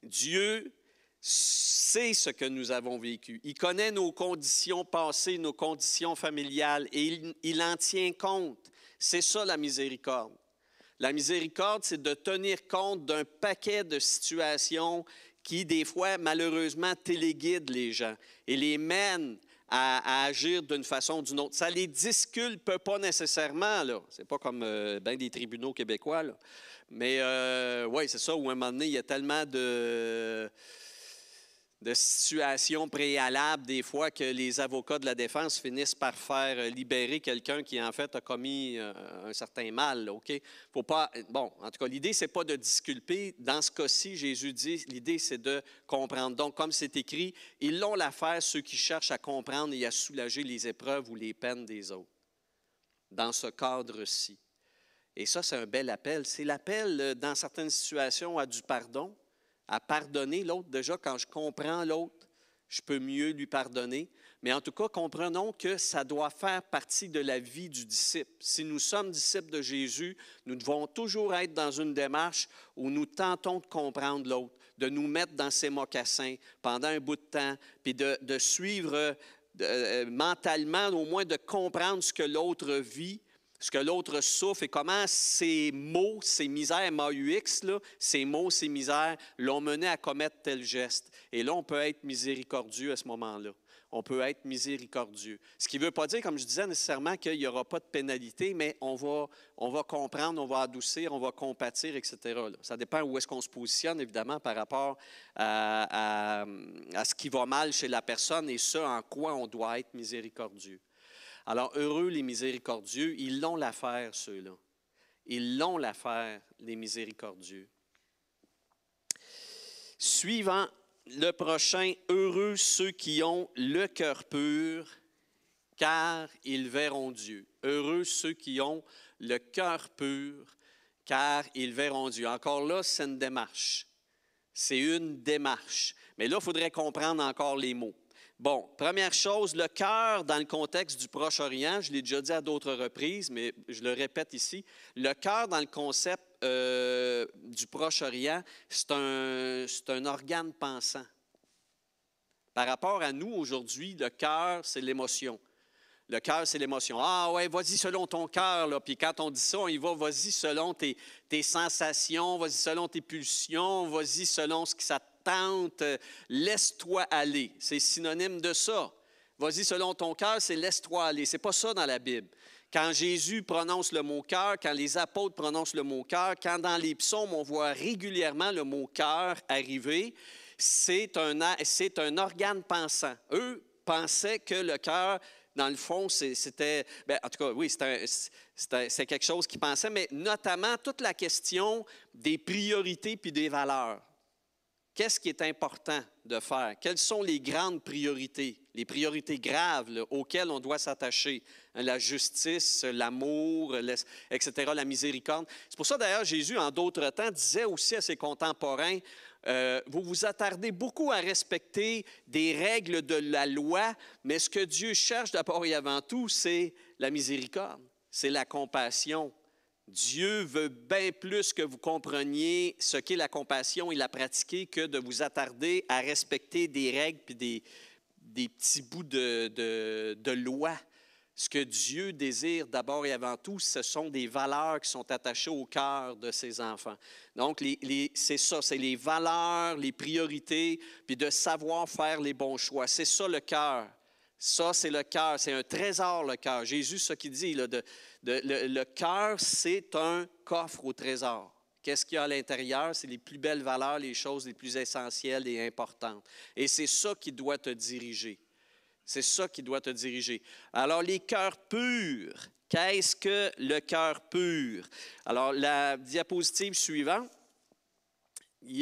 Dieu sait ce que nous avons vécu. Il connaît nos conditions passées, nos conditions familiales, et il en tient compte. C'est ça la miséricorde. La miséricorde, c'est de tenir compte d'un paquet de situations qui, des fois, malheureusement, téléguident les gens et les mènent à agir d'une façon ou d'une autre. Ça ne les disculpe pas nécessairement, là. C'est pas comme ben des tribunaux québécois, là. Mais oui, c'est ça, où à un moment donné, il y a tellement de situations préalables, des fois, que les avocats de la défense finissent par faire libérer quelqu'un qui, en fait, a commis un certain mal. OK? Faut pas, bon, en tout cas, l'idée, ce n'est pas de disculper. Dans ce cas-ci, Jésus dit, l'idée, c'est de comprendre. Donc, comme c'est écrit, ils l'ont l'affaire, ceux qui cherchent à comprendre et à soulager les épreuves ou les peines des autres. Dans ce cadre-ci. Et ça, c'est un bel appel. C'est l'appel, dans certaines situations, à du pardon, à pardonner l'autre. Déjà, quand je comprends l'autre, je peux mieux lui pardonner. Mais en tout cas, comprenons que ça doit faire partie de la vie du disciple. Si nous sommes disciples de Jésus, nous devons toujours être dans une démarche où nous tentons de comprendre l'autre, de nous mettre dans ses mocassins pendant un bout de temps, puis de suivre mentalement, au moins de comprendre ce que l'autre vit, ce que l'autre souffre et comment ces maux, ces misères, MAUX, là, ces maux, ces misères l'ont mené à commettre tel geste. Et là, on peut être miséricordieux à ce moment-là. On peut être miséricordieux. Ce qui ne veut pas dire, comme je disais, nécessairement qu'il n'y aura pas de pénalité, mais on va comprendre, on va adoucir, on va compatir, etc. là. Ça dépend où est-ce qu'on se positionne, évidemment, par rapport à ce qui va mal chez la personne et ce en quoi on doit être miséricordieux. Alors, heureux les miséricordieux, ils l'ont l'affaire, ceux-là. Ils l'ont l'affaire, les miséricordieux. Suivant le prochain, heureux ceux qui ont le cœur pur, car ils verront Dieu. Heureux ceux qui ont le cœur pur, car ils verront Dieu. Encore là, c'est une démarche. C'est une démarche. Mais là, il faudrait comprendre encore les mots. Bon, première chose, le cœur dans le contexte du Proche-Orient, je l'ai déjà dit à d'autres reprises, mais je le répète ici, le cœur dans le concept du Proche-Orient, c'est un organe pensant. Par rapport à nous aujourd'hui, le cœur, c'est l'émotion. Le cœur, c'est l'émotion. Ah ouais, vas-y selon ton cœur, là. Puis quand on dit ça, on y va, vas-y selon tes sensations, vas-y selon tes pulsions, vas-y selon ce qui ça tente, laisse-toi aller. C'est synonyme de ça. Vas-y selon ton cœur, c'est laisse-toi aller. C'est pas ça dans la Bible. Quand Jésus prononce le mot cœur, quand les apôtres prononcent le mot cœur, quand dans les psaumes, on voit régulièrement le mot cœur arriver, c'est un organe pensant. Eux pensaient que le cœur, dans le fond, c'était, en tout cas, oui, c'est quelque chose qu'ils pensaient, mais notamment toute la question des priorités puis des valeurs. Qu'est-ce qui est important de faire? Quelles sont les grandes priorités, les priorités graves là, auxquelles on doit s'attacher? La justice, l'amour, etc., la miséricorde. C'est pour ça, d'ailleurs, Jésus, en d'autres temps, disait aussi à ses contemporains, vous vous attardez beaucoup à respecter des règles de la loi, mais ce que Dieu cherche d'abord et avant tout, c'est la miséricorde, c'est la compassion. Dieu veut bien plus que vous compreniez ce qu'est la compassion et la pratiquer que de vous attarder à respecter des règles et des petits bouts de loi. Ce que Dieu désire d'abord et avant tout, ce sont des valeurs qui sont attachées au cœur de ses enfants. Donc, c'est ça, c'est les valeurs, les priorités, puis de savoir faire les bons choix. C'est ça le cœur. Ça, c'est le cœur. C'est un trésor, le cœur. Jésus, ce qu'il dit, là, le cœur, c'est un coffre au trésor. Qu'est-ce qu'il y a à l'intérieur? C'est les plus belles valeurs, les choses les plus essentielles et importantes. Et c'est ça qui doit te diriger. C'est ça qui doit te diriger. Alors, les cœurs purs. Qu'est-ce que le cœur pur? Alors, la diapositive suivante.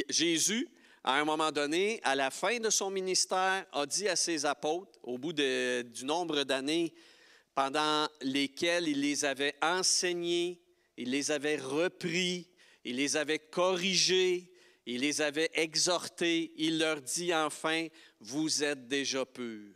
Jésus, à un moment donné, à la fin de son ministère, a dit à ses apôtres, au bout du nombre d'années pendant lesquelles il les avait enseignés, il les avait repris, il les avait corrigés, il les avait exhortés, il leur dit enfin, vous êtes déjà purs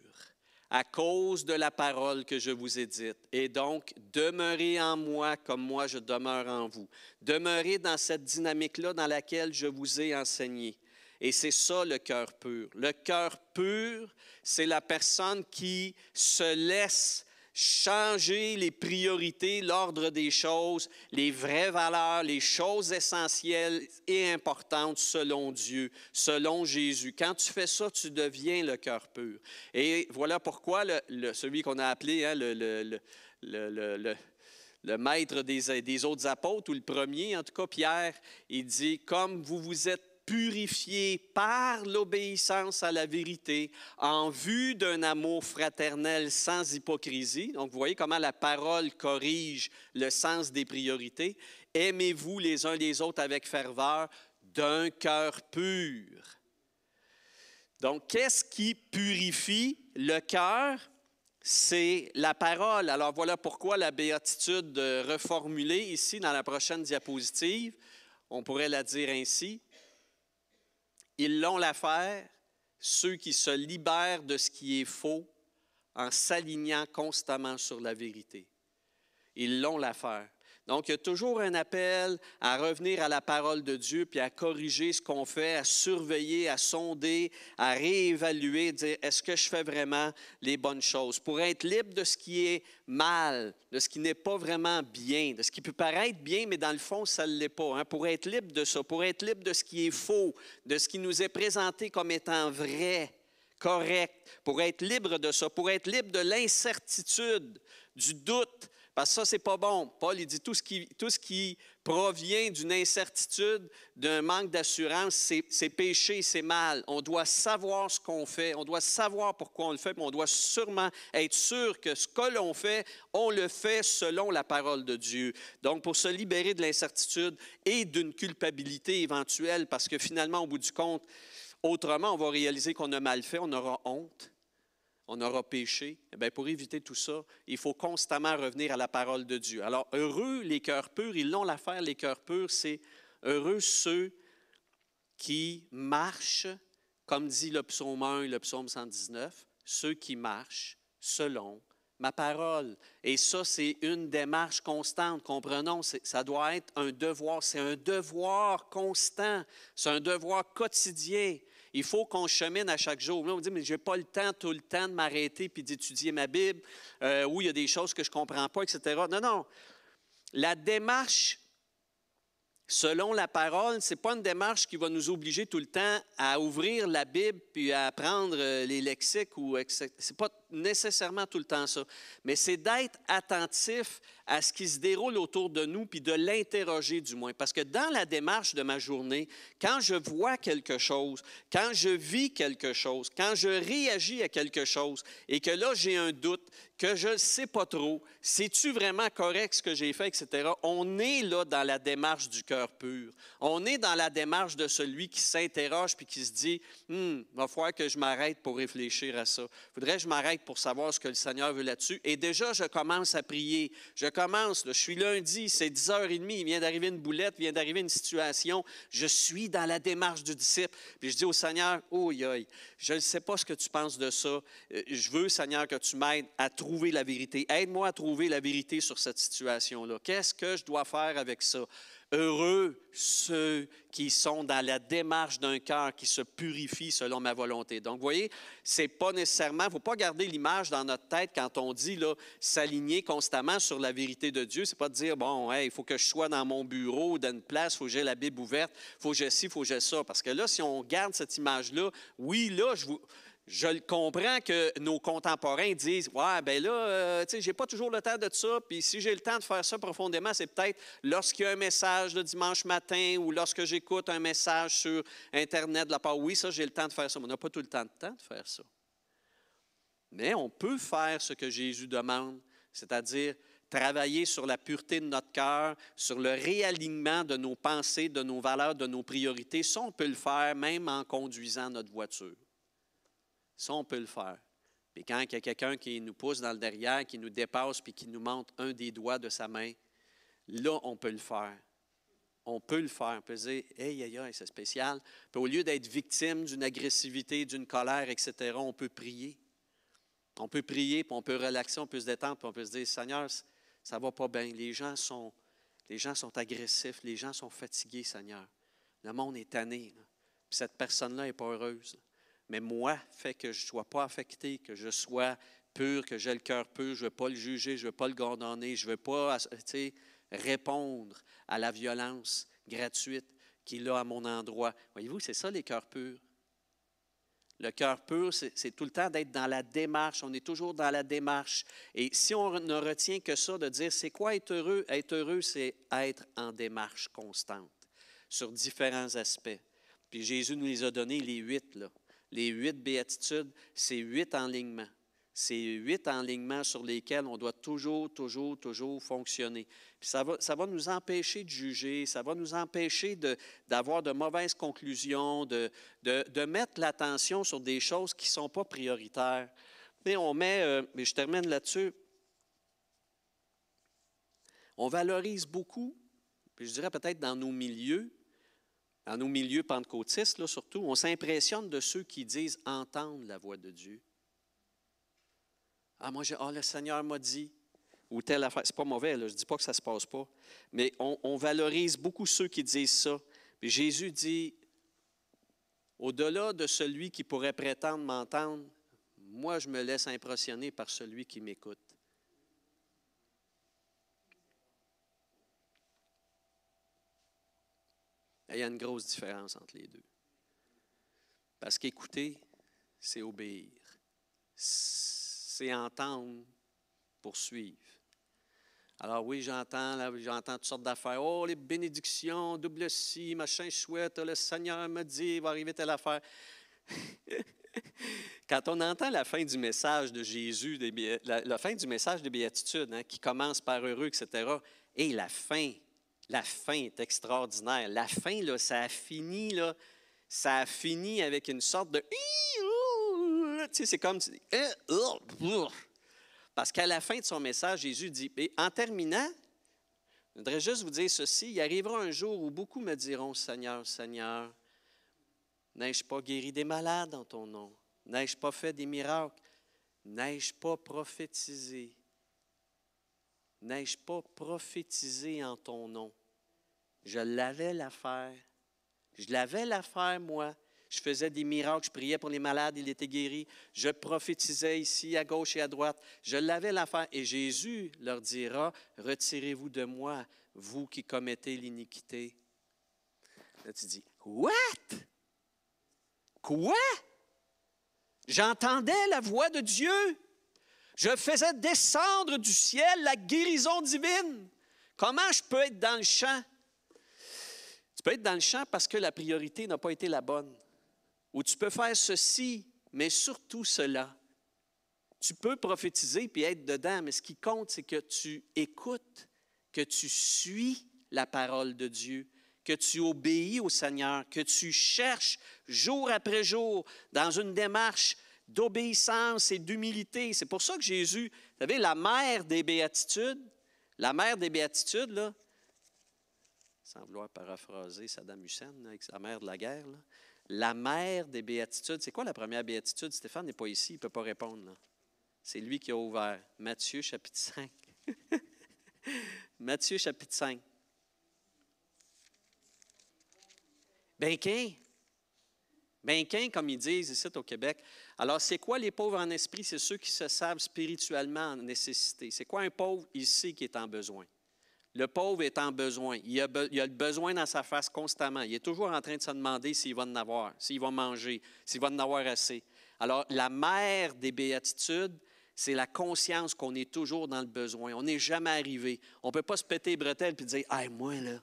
à cause de la parole que je vous ai dite. Et donc, demeurez en moi comme moi je demeure en vous. Demeurez dans cette dynamique-là dans laquelle je vous ai enseigné. Et c'est ça le cœur pur. Le cœur pur, c'est la personne qui se laisse changer les priorités, l'ordre des choses, les vraies valeurs, les choses essentielles et importantes selon Dieu, selon Jésus. Quand tu fais ça, tu deviens le cœur pur. Et voilà pourquoi celui qu'on a appelé hein, le maître des autres apôtres, ou le premier, en tout cas Pierre, il dit « Comme vous vous êtes purifier par l'obéissance à la vérité en vue d'un amour fraternel sans hypocrisie. Donc, vous voyez comment la parole corrige le sens des priorités. Aimez-vous les uns les autres avec ferveur, d'un cœur pur. Donc, qu'est-ce qui purifie le cœur? C'est la parole. Alors, voilà pourquoi la béatitude reformulée ici dans la prochaine diapositive, on pourrait la dire ainsi. Ils l'ont l'affaire, ceux qui se libèrent de ce qui est faux en s'alignant constamment sur la vérité. Ils l'ont l'affaire. Donc, il y a toujours un appel à revenir à la parole de Dieu, puis à corriger ce qu'on fait, à surveiller, à sonder, à réévaluer, dire est-ce que je fais vraiment les bonnes choses? Pour être libre de ce qui est mal, de ce qui n'est pas vraiment bien, de ce qui peut paraître bien, mais dans le fond, ça ne l'est pas. Hein? Pour être libre de ça, pour être libre de ce qui est faux, de ce qui nous est présenté comme étant vrai, correct, pour être libre de ça, pour être libre de l'incertitude, du doute. Parce que ça, c'est pas bon. Paul, il dit tout ce qui provient d'une incertitude, d'un manque d'assurance, c'est péché, c'est mal. On doit savoir ce qu'on fait, on doit savoir pourquoi on le fait, mais on doit sûrement être sûr que ce que l'on fait, on le fait selon la parole de Dieu. Donc, pour se libérer de l'incertitude et d'une culpabilité éventuelle, parce que finalement, au bout du compte, autrement, on va réaliser qu'on a mal fait, on aura honte. On aura péché. Eh bien, pour éviter tout ça, il faut constamment revenir à la parole de Dieu. Alors, heureux les cœurs purs, ils l'ont l'affaire, les cœurs purs, c'est heureux ceux qui marchent, comme dit le psaume 1 et le psaume 119, ceux qui marchent selon ma parole. Et ça, c'est une démarche constante. Comprenons, ça doit être un devoir. C'est un devoir constant. C'est un devoir quotidien. Il faut qu'on chemine à chaque jour. Là, on dit, mais je n'ai pas le temps tout le temps de m'arrêter puis d'étudier ma Bible, où il y a des choses que je ne comprends pas, etc. Non, non. La démarche selon la parole, ce n'est pas une démarche qui va nous obliger tout le temps à ouvrir la Bible puis à apprendre les lexiques. Ce n'est pas nécessairement tout le temps ça. Mais c'est d'être attentif à ce qui se déroule autour de nous puis de l'interroger du moins. Parce que dans la démarche de ma journée, quand je vois quelque chose, quand je vis quelque chose, quand je réagis à quelque chose et que là j'ai un doute, que je ne sais pas trop, c'est-tu vraiment correct ce que j'ai fait, etc. On est là dans la démarche du cœur pur. On est dans la démarche de celui qui s'interroge puis qui se dit il va falloir que je m'arrête pour réfléchir à ça. Il faudrait que je m'arrête pour savoir ce que le Seigneur veut là-dessus. Et déjà, je commence à prier. Je suis lundi, c'est 10h30, il vient d'arriver une boulette, il vient d'arriver une situation. Je suis dans la démarche du disciple. Puis je dis au Seigneur, je ne sais pas ce que tu penses de ça. Je veux, Seigneur, que tu m'aides à trouver la vérité. Aide-moi à trouver la vérité sur cette situation-là. Qu'est-ce que je dois faire avec ça? Heureux ceux qui sont dans la démarche d'un cœur qui se purifie selon ma volonté. Donc, vous voyez, c'est pas nécessairement, il ne faut pas garder l'image dans notre tête quand on dit là, s'aligner constamment sur la vérité de Dieu. C'est pas de dire, il faut que je sois dans mon bureau, dans une place, il faut que j'ai la Bible ouverte, il faut que j'ai ci, il faut que j'ai ça. Parce que là, si on garde cette image-là, oui, là, je le comprends que nos contemporains disent « Ouais, bien là, je n'ai pas toujours le temps de ça, puis si j'ai le temps de faire ça profondément, c'est peut-être lorsqu'il y a un message le dimanche matin ou lorsque j'écoute un message sur Internet de la part. Oui, ça, j'ai le temps de faire ça, mais on n'a pas tout le temps de faire ça. Mais on peut faire ce que Jésus demande, c'est-à-dire travailler sur la pureté de notre cœur, sur le réalignement de nos pensées, de nos valeurs, de nos priorités. Ça, on peut le faire même en conduisant notre voiture. Ça, on peut le faire. Puis quand il y a quelqu'un qui nous pousse dans le derrière, qui nous dépasse, puis qui nous montre un des doigts de sa main, là, on peut le faire. On peut le faire. On peut se dire, hey, c'est spécial. Puis au lieu d'être victime d'une agressivité, d'une colère, etc., on peut prier. On peut prier, puis on peut relaxer, on peut se détendre, puis on peut se dire, Seigneur, ça ne va pas bien. Les gens sont agressifs, les gens sont fatigués, Seigneur. Le monde est tanné. Là. Puis cette personne-là n'est pas heureuse. Mais moi, fait que je ne sois pas affecté, que je sois pur, que j'ai le cœur pur, je ne veux pas le juger, je ne veux pas le condamner, je ne veux pas répondre à la violence gratuite qu'il a à mon endroit. Voyez-vous, c'est ça les cœurs purs. Le cœur pur, c'est tout le temps d'être dans la démarche. On est toujours dans la démarche. Et si on ne retient que ça, de dire, c'est quoi être heureux? Être heureux, c'est être en démarche constante sur différents aspects. Puis Jésus nous les a donnés, les 8, là. Les 8 béatitudes, c'est 8 enlignements. C'est 8 enlignements sur lesquels on doit toujours fonctionner. Puis ça va nous empêcher de juger, ça va nous empêcher d'avoir de mauvaises conclusions, de mettre l'attention sur des choses qui ne sont pas prioritaires. Mais on met, mais je termine là-dessus, on valorise beaucoup, puis je dirais peut-être dans nos milieux pentecôtistes, là, surtout, on s'impressionne de ceux qui disent entendre la voix de Dieu. Ah, moi, le Seigneur m'a dit, ou telle affaire. C'est pas mauvais, là, je ne dis pas que ça ne se passe pas, mais on valorise beaucoup ceux qui disent ça. Puis Jésus dit, au-delà de celui qui pourrait prétendre m'entendre, moi, je me laisse impressionner par celui qui m'écoute. Il y a une grosse différence entre les deux. Parce qu'écouter, c'est obéir. C'est entendre pour suivre. Alors oui, j'entends toutes sortes d'affaires. Oh, les bénédictions, double ci, machin chouette, le Seigneur m'a dit, il va arriver telle affaire. Quand on entend la fin du message de Jésus, la fin du message des béatitudes, qui commence par heureux, etc., et la fin est extraordinaire. La fin, là, ça a fini avec une sorte de... Tu sais, c'est comme... Parce qu'à la fin de son message, Jésus dit, et en terminant, je voudrais juste vous dire ceci, il arrivera un jour où beaucoup me diront, Seigneur, Seigneur, n'ai-je pas guéri des malades en ton nom? N'ai-je pas fait des miracles? N'ai-je pas prophétisé? N'ai-je pas prophétisé en ton nom? Je l'avais l'affaire. Je l'avais l'affaire, moi. Je faisais des miracles, je priais pour les malades, ils étaient guéris. Je prophétisais ici, à gauche et à droite. Je l'avais l'affaire. Et Jésus leur dira, retirez-vous de moi, vous qui commettez l'iniquité. Là, tu dis, what? Quoi? J'entendais la voix de Dieu. Je faisais descendre du ciel la guérison divine. Comment je peux être dans le champ? Tu peux être dans le champ parce que la priorité n'a pas été la bonne. Ou tu peux faire ceci, mais surtout cela. Tu peux prophétiser puis être dedans, mais ce qui compte, c'est que tu écoutes, que tu suis la parole de Dieu, que tu obéis au Seigneur, que tu cherches jour après jour dans une démarche d'obéissance et d'humilité. C'est pour ça que Jésus, vous savez, la mère des béatitudes, là, sans vouloir paraphraser Saddam Hussein avec sa mère de la guerre, là, la mère des béatitudes, c'est quoi la première béatitude? Stéphane n'est pas ici, il ne peut pas répondre. Là. C'est lui qui a ouvert. Matthieu, chapitre 5. Matthieu, chapitre 5. Ben qu'un, comme ils disent ici au Québec. Alors, c'est quoi les pauvres en esprit? C'est ceux qui se savent spirituellement en nécessité. C'est quoi un pauvre ici qui est en besoin? Le pauvre est en besoin. Il a le besoin dans sa face constamment. Il est toujours en train de se demander s'il va en avoir, s'il va manger, s'il va en avoir assez. Alors, la mère des béatitudes, c'est la conscience qu'on est toujours dans le besoin. On n'est jamais arrivé. On ne peut pas se péter les bretelles et dire « Hey, moi, là,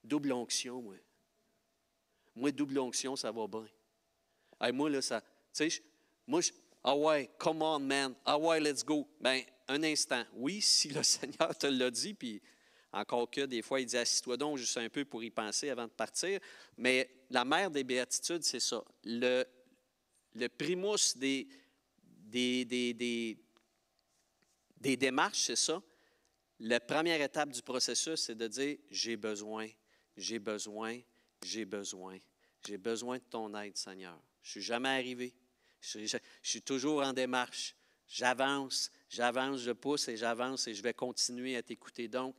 double onction, moi. Moi, double onction, ça va bien. Hey, moi, là, ça... Tu sais, ah ouais, come on, man. Ah ouais, let's go. » Bien, un instant. Oui, si le Seigneur te l'a dit, puis encore que des fois, il dit « Assis-toi donc juste un peu pour y penser avant de partir. » Mais la mère des béatitudes, c'est ça. Le primus des démarches, c'est ça. La première étape du processus, c'est de dire « J'ai besoin, j'ai besoin, j'ai besoin. J'ai besoin de ton aide, Seigneur. Je ne suis jamais arrivé. Je suis toujours en démarche. J'avance, je pousse et j'avance et je vais continuer à t'écouter. » Donc,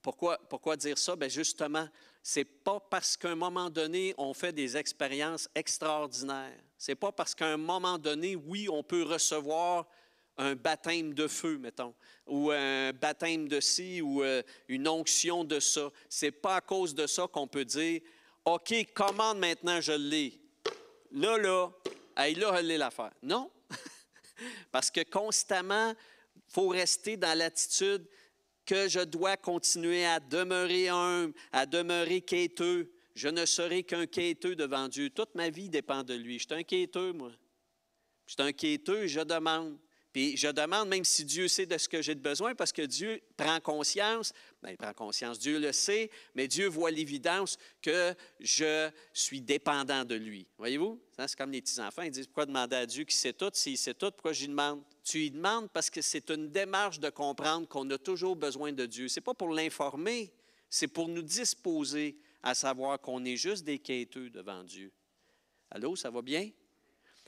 pourquoi dire ça? Bien, justement, ce n'est pas parce qu'à un moment donné, on fait des expériences extraordinaires. Ce n'est pas parce qu'à un moment donné, oui, on peut recevoir un baptême de feu, mettons, ou un baptême de ci, ou une onction de ça. Ce n'est pas à cause de ça qu'on peut dire « OK, commande maintenant, je l'ai. Là, je l'ai l'affaire. » Non, parce que constamment, il faut rester dans l'attitude que je dois continuer à demeurer humble, à demeurer quêteux. je ne serai qu'un quêteux devant Dieu. Toute ma vie dépend de lui. Je suis un quêteux, moi. Je suis un quêteux, je demande. Puis je demande même si Dieu sait de ce que j'ai de besoin, parce que Dieu prend conscience, bien, il prend conscience, Dieu le sait, mais Dieu voit l'évidence que je suis dépendant de lui. Voyez-vous? C'est comme les petits-enfants, ils disent, pourquoi demander à Dieu qui sait tout? S'il sait tout, pourquoi je lui demande? Tu lui demandes parce que c'est une démarche de comprendre qu'on a toujours besoin de Dieu. Ce n'est pas pour l'informer, c'est pour nous disposer à savoir qu'on est juste des quêteux devant Dieu. Allô, ça va bien?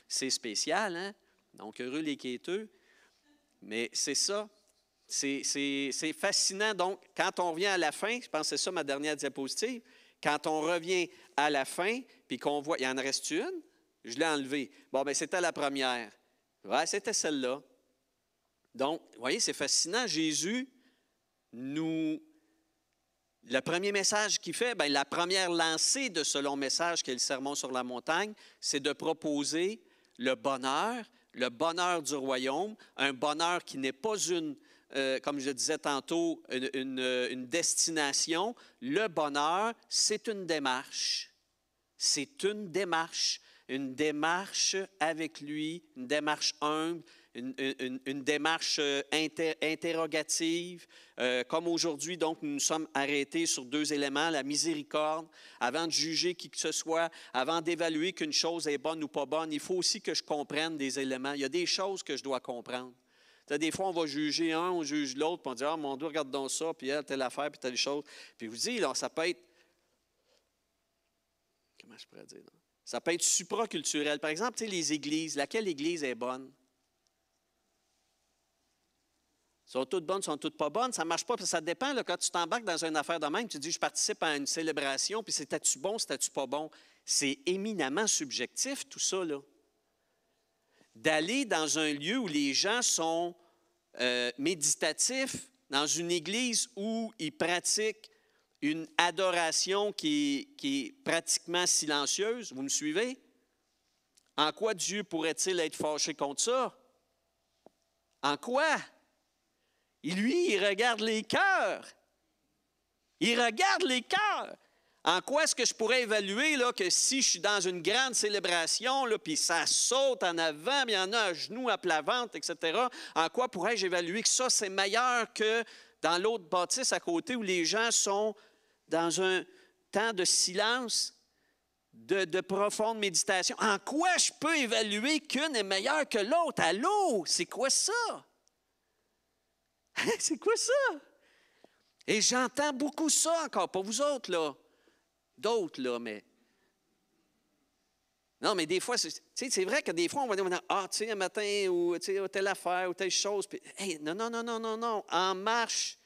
C'est spécial, hein? Donc, heureux les quêteux. Mais c'est ça. C'est fascinant. Donc, quand on revient à la fin, je pense que c'est ça ma dernière diapositive, quand on revient à la fin, puis qu'on voit, il en reste une, je l'ai enlevée. Bon, bien, c'était la première. Ouais, c'était celle-là. Donc, vous voyez, c'est fascinant. Jésus nous... Le premier message qu'il fait, bien, la première lancée de ce long message qui est le Sermon sur la montagne, c'est de proposer le bonheur du royaume, un bonheur qui n'est pas comme je disais tantôt, une destination. Le bonheur, c'est une démarche. C'est une démarche avec lui, une démarche humble, une démarche interrogative. Comme aujourd'hui, donc, nous nous sommes arrêtés sur 2 éléments, la miséricorde. Avant de juger qui que ce soit, avant d'évaluer qu'une chose est bonne ou pas bonne, il faut aussi que je comprenne des éléments. Il y a des choses que je dois comprendre. Des fois, on va juger un, on juge l'autre, puis on dit « Ah, mon Dieu, regarde donc ça, puis elle, telle affaire, puis telle chose. » Puis je vous dis, là, ça peut être... Comment je pourrais dire? Non? Ça peut être supraculturel. Par exemple, tu sais, les églises, laquelle église est bonne? Sont toutes bonnes, sont toutes pas bonnes, ça ne marche pas. Ça dépend, là, quand tu t'embarques dans une affaire de même, tu dis, je participe à une célébration, puis c'était-tu bon, c'était-tu pas bon? C'est éminemment subjectif, tout ça, là. D'aller dans un lieu où les gens sont méditatifs, dans une église où ils pratiquent une adoration qui est pratiquement silencieuse, vous me suivez? En quoi Dieu pourrait-il être fâché contre ça? En quoi? Lui, il regarde les cœurs. Il regarde les cœurs. En quoi est-ce que je pourrais évaluer là, que si je suis dans une grande célébration, là, puis ça saute en avant, puis il y en a à genoux, à plat ventre, etc., en quoi pourrais-je évaluer que ça, c'est meilleur que dans l'autre bâtisse à côté où les gens sont dans un temps de silence, de profonde méditation? En quoi je peux évaluer qu'une est meilleure que l'autre? Allô? C'est quoi ça? C'est quoi ça? Et j'entends beaucoup ça encore, pas vous autres, là. D'autres, là, mais... Non, mais des fois, c'est vrai que des fois, on va dire, ah, tu sais, un matin, ou telle affaire, ou telle chose. Puis, hey, non. En marche,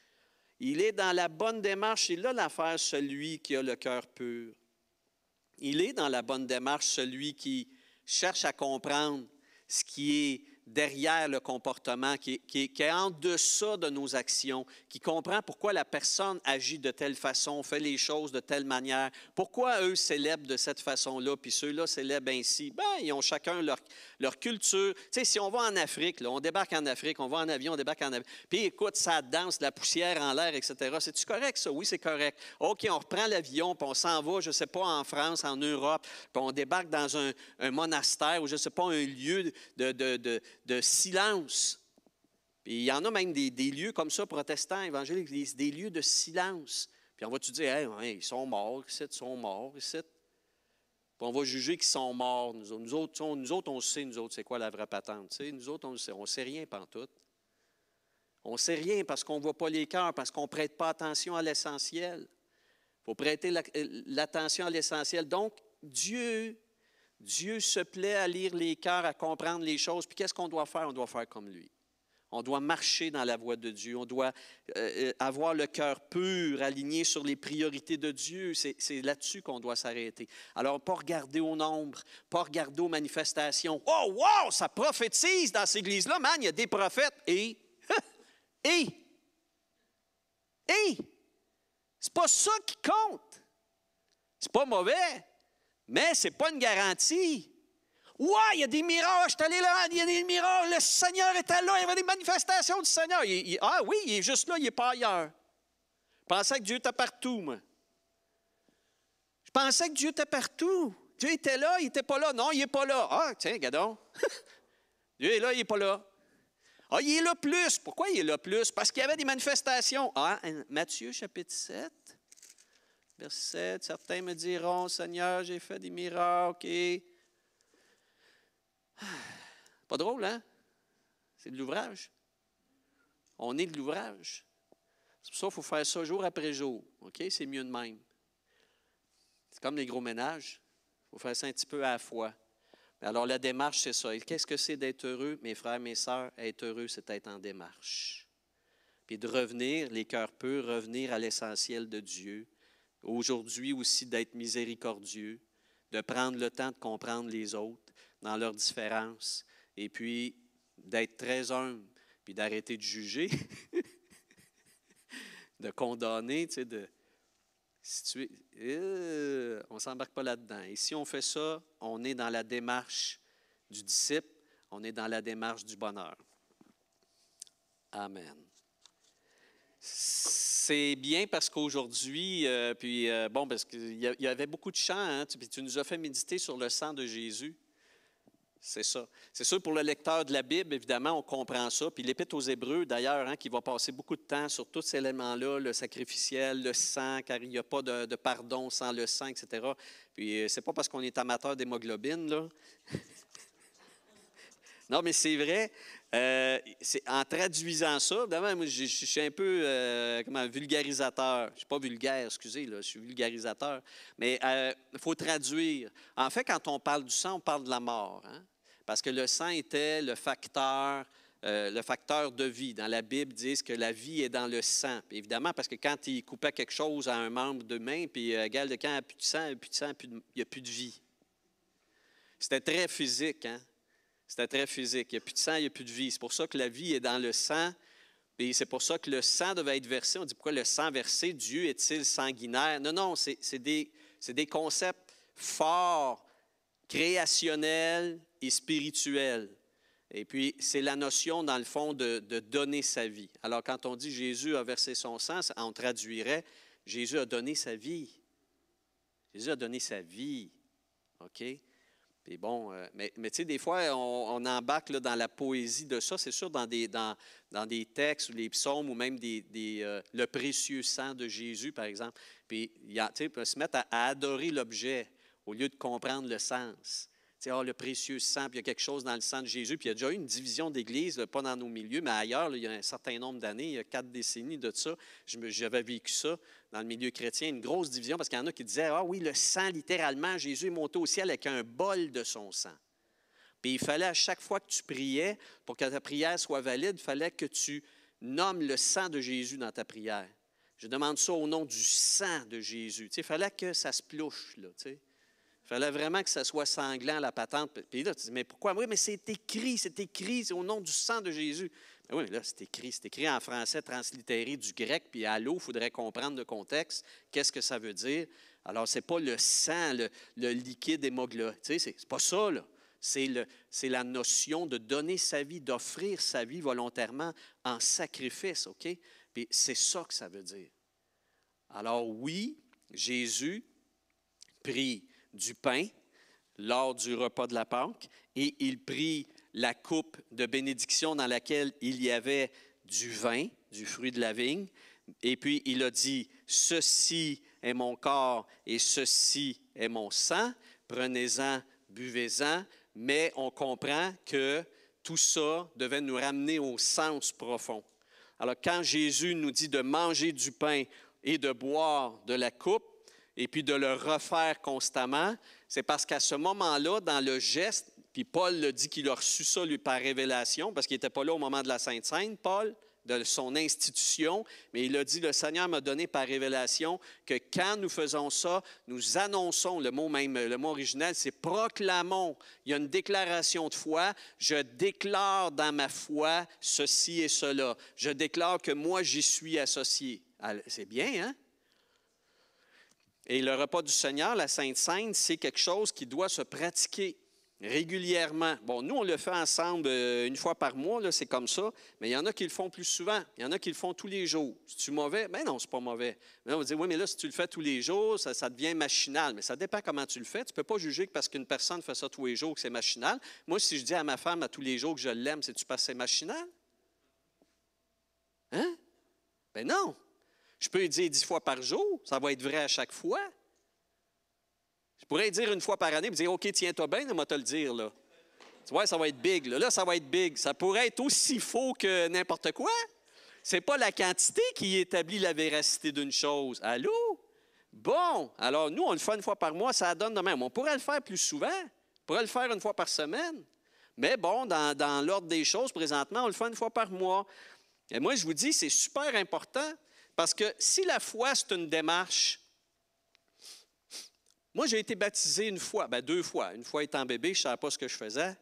il est dans la bonne démarche. Il a l'affaire, celui qui a le cœur pur. Il est dans la bonne démarche, celui qui cherche à comprendre ce qui est derrière le comportement, qui est en deçà de nos actions, qui comprend pourquoi la personne agit de telle façon, fait les choses de telle manière, pourquoi eux célèbrent de cette façon-là, puis ceux-là célèbrent ainsi. Bien, ils ont chacun leur culture. Tu sais, si on va en Afrique, là, on débarque en Afrique, on va en avion, on débarque en avion, puis écoute, ça danse, la poussière en l'air, etc. C'est-tu correct, ça? Oui, c'est correct. OK, on reprend l'avion, puis on s'en va, je ne sais pas, en France, en Europe, puis on débarque dans un monastère ou je ne sais pas, un lieu de silence. Puis il y en a même des lieux comme ça, protestants, évangéliques, des lieux de silence. Puis on va-tu dire, hey, ils sont morts ici. Puis on va juger qu'ils sont morts. Nous autres, on sait, c'est quoi la vraie patente. T'sais? Nous autres, on ne sait rien pantoute. On ne sait rien parce qu'on ne voit pas les cœurs, parce qu'on ne prête pas attention à l'essentiel. Il faut prêter l'attention à l'essentiel. Donc, Dieu se plaît à lire les cœurs, à comprendre les choses. Puis qu'est-ce qu'on doit faire? On doit faire comme lui. On doit marcher dans la voie de Dieu. On doit avoir le cœur pur, aligné sur les priorités de Dieu. C'est là-dessus qu'on doit s'arrêter. Alors, pas regarder au nombre, pas regarder aux manifestations. Oh, wow, ça prophétise dans cette église-là, man, il y a des prophètes. Et, c'est pas ça qui compte. C'est pas mauvais. Mais ce n'est pas une garantie. Ouais, il y a des miracles, je suis allé là, il y a des miracles, le Seigneur était là, il y avait des manifestations du Seigneur. Ah oui, il est juste là, il n'est pas ailleurs. Je pensais que Dieu était partout, moi. Je pensais que Dieu était partout. Dieu était là, il n'était pas là. Non, il n'est pas là. Ah, tiens, regardons. Dieu est là, il n'est pas là. Ah, il est là plus. Pourquoi il est là plus? Parce qu'il y avait des manifestations. Ah, Matthieu chapitre 7, verset 7. Certains me diront, Seigneur, j'ai fait des miracles. Pas drôle, hein? C'est de l'ouvrage. On est de l'ouvrage. C'est pour ça qu'il faut faire ça jour après jour. OK? C'est mieux de même. C'est comme les gros ménages. Il faut faire ça un petit peu à la fois. Alors, la démarche, c'est ça. Et qu'est-ce que c'est d'être heureux, mes frères, mes sœurs? Être heureux, c'est être en démarche. Puis de revenir, les cœurs purs, revenir à l'essentiel de Dieu. Aujourd'hui aussi, d'être miséricordieux, de prendre le temps de comprendre les autres dans leurs différences. Et puis, d'être très humble, puis d'arrêter de juger, de condamner, tu sais, on ne s'embarque pas là-dedans. Et si on fait ça, on est dans la démarche du disciple, on est dans la démarche du bonheur. Amen. C'est bien parce qu'aujourd'hui, parce qu'il y avait beaucoup de chants, hein, puis tu nous as fait méditer sur le sang de Jésus. C'est ça. C'est sûr, pour le lecteur de la Bible, évidemment, on comprend ça. Puis l'Épître aux Hébreux, d'ailleurs, hein, qui va passer beaucoup de temps sur tous ces éléments-là, le sacrificiel, le sang, car il n'y a pas de pardon sans le sang, etc. Puis c'est pas parce qu'on est amateur d'hémoglobine, là. Non, mais c'est vrai. En traduisant ça, évidemment, moi, je suis un peu vulgarisateur. Je ne suis pas vulgaire, excusez, là, je suis vulgarisateur. Mais il faut traduire. En fait, quand on parle du sang, on parle de la mort. Hein? Parce que le sang était le facteur de vie. Dans la Bible, ils disent que la vie est dans le sang. Puis évidemment, parce que quand il coupait quelque chose à un membre de main, puis quand il n'y a plus de sang, il n'y a plus de vie. C'était très physique, hein? C'était très physique. Il n'y a plus de sang, il n'y a plus de vie. C'est pour ça que la vie est dans le sang. Et c'est pour ça que le sang devait être versé. On dit, pourquoi le sang versé? Dieu est-il sanguinaire? Non, c'est des concepts forts, créationnels et spirituels. Et puis, c'est la notion, dans le fond, de donner sa vie. Alors, quand on dit Jésus a versé son sang, on traduirait Jésus a donné sa vie. Jésus a donné sa vie. OK? Et bon, mais tu sais, des fois, on embarque là, dans la poésie de ça. C'est sûr, dans des textes ou les psaumes ou même le précieux sang de Jésus, par exemple. Puis, tu sais, on peut se mettre à adorer l'objet au lieu de comprendre le sens. Tu sais, le précieux sang, puis il y a quelque chose dans le sang de Jésus. Puis il y a déjà eu une division d'Église, pas dans nos milieux, mais ailleurs, là, il y a un certain nombre d'années, il y a 4 décennies de ça. J'avais vécu ça dans le milieu chrétien, une grosse division, parce qu'il y en a qui disaient, ah oui, le sang, littéralement, Jésus est monté au ciel avec un bol de son sang. Puis il fallait à chaque fois que tu priais, pour que ta prière soit valide, il fallait que tu nommes le sang de Jésus dans ta prière. Je demande ça au nom du sang de Jésus. Tu sais, il fallait que ça se plouche, là, tu sais. Il fallait vraiment que ça soit sanglant, la patente. Puis là, tu dis, mais pourquoi? Oui, mais c'est écrit, c'est au nom du sang de Jésus. Mais oui, mais là, c'est écrit en français translittéré du grec, puis à l'eau, il faudrait comprendre le contexte. Qu'est-ce que ça veut dire? Alors, ce n'est pas le sang, le liquide hémoglobine. Tu sais, c'est pas ça, là. C'est la notion de donner sa vie, d'offrir sa vie volontairement en sacrifice, OK? Puis c'est ça que ça veut dire. Alors oui, Jésus prit du pain lors du repas de la Pâque et il prit la coupe de bénédiction dans laquelle il y avait du vin, du fruit de la vigne, et puis il a dit, « Ceci est mon corps et ceci est mon sang, prenez-en, buvez-en », mais on comprend que tout ça devait nous ramener au sens profond. Alors quand Jésus nous dit de manger du pain et de boire de la coupe, et puis de le refaire constamment, c'est parce qu'à ce moment-là, dans le geste, puis Paul le dit qu'il a reçu ça lui par révélation, parce qu'il n'était pas là au moment de la Sainte Seine, Paul, de son institution, mais il a dit, le Seigneur m'a donné par révélation que quand nous faisons ça, nous annonçons, le mot original, c'est proclamons. Il y a une déclaration de foi, je déclare dans ma foi ceci et cela. Je déclare que moi, j'y suis associé. C'est bien, hein? Et le repas du Seigneur, la Sainte Seine, c'est quelque chose qui doit se pratiquer. régulièrement. Bon, nous, on le fait ensemble une fois par mois, là, c'est comme ça, mais il y en a qui le font plus souvent. Il y en a qui le font tous les jours. C'est-tu mauvais? Ben non, c'est pas mauvais. Mais on va dire, oui, mais là, si tu le fais tous les jours, ça devient machinal. Mais ça dépend comment tu le fais. Tu ne peux pas juger que parce qu'une personne fait ça tous les jours que c'est machinal. Moi, si je dis à ma femme à tous les jours que je l'aime, c'est-tu parce que c'est machinal? Hein? Ben non. Je peux lui dire 10 fois par jour. Ça va être vrai à chaque fois. Je pourrais dire une fois par année et dire, OK, tiens-toi bien, on va te le dire, là. Tu vois, ça va être big. Là, ça va être big. Ça pourrait être aussi faux que n'importe quoi. C'est pas la quantité qui établit la véracité d'une chose. Allô? Bon, alors nous, on le fait une fois par mois, ça donne de même. On pourrait le faire plus souvent. On pourrait le faire une fois par semaine. Mais bon, dans l'ordre des choses, présentement, on le fait une fois par mois. Et moi, je vous dis, c'est super important parce que si la foi, c'est une démarche. Moi, j'ai été baptisé une fois, bien 2 fois. Une fois étant bébé, je ne savais pas ce que je faisais.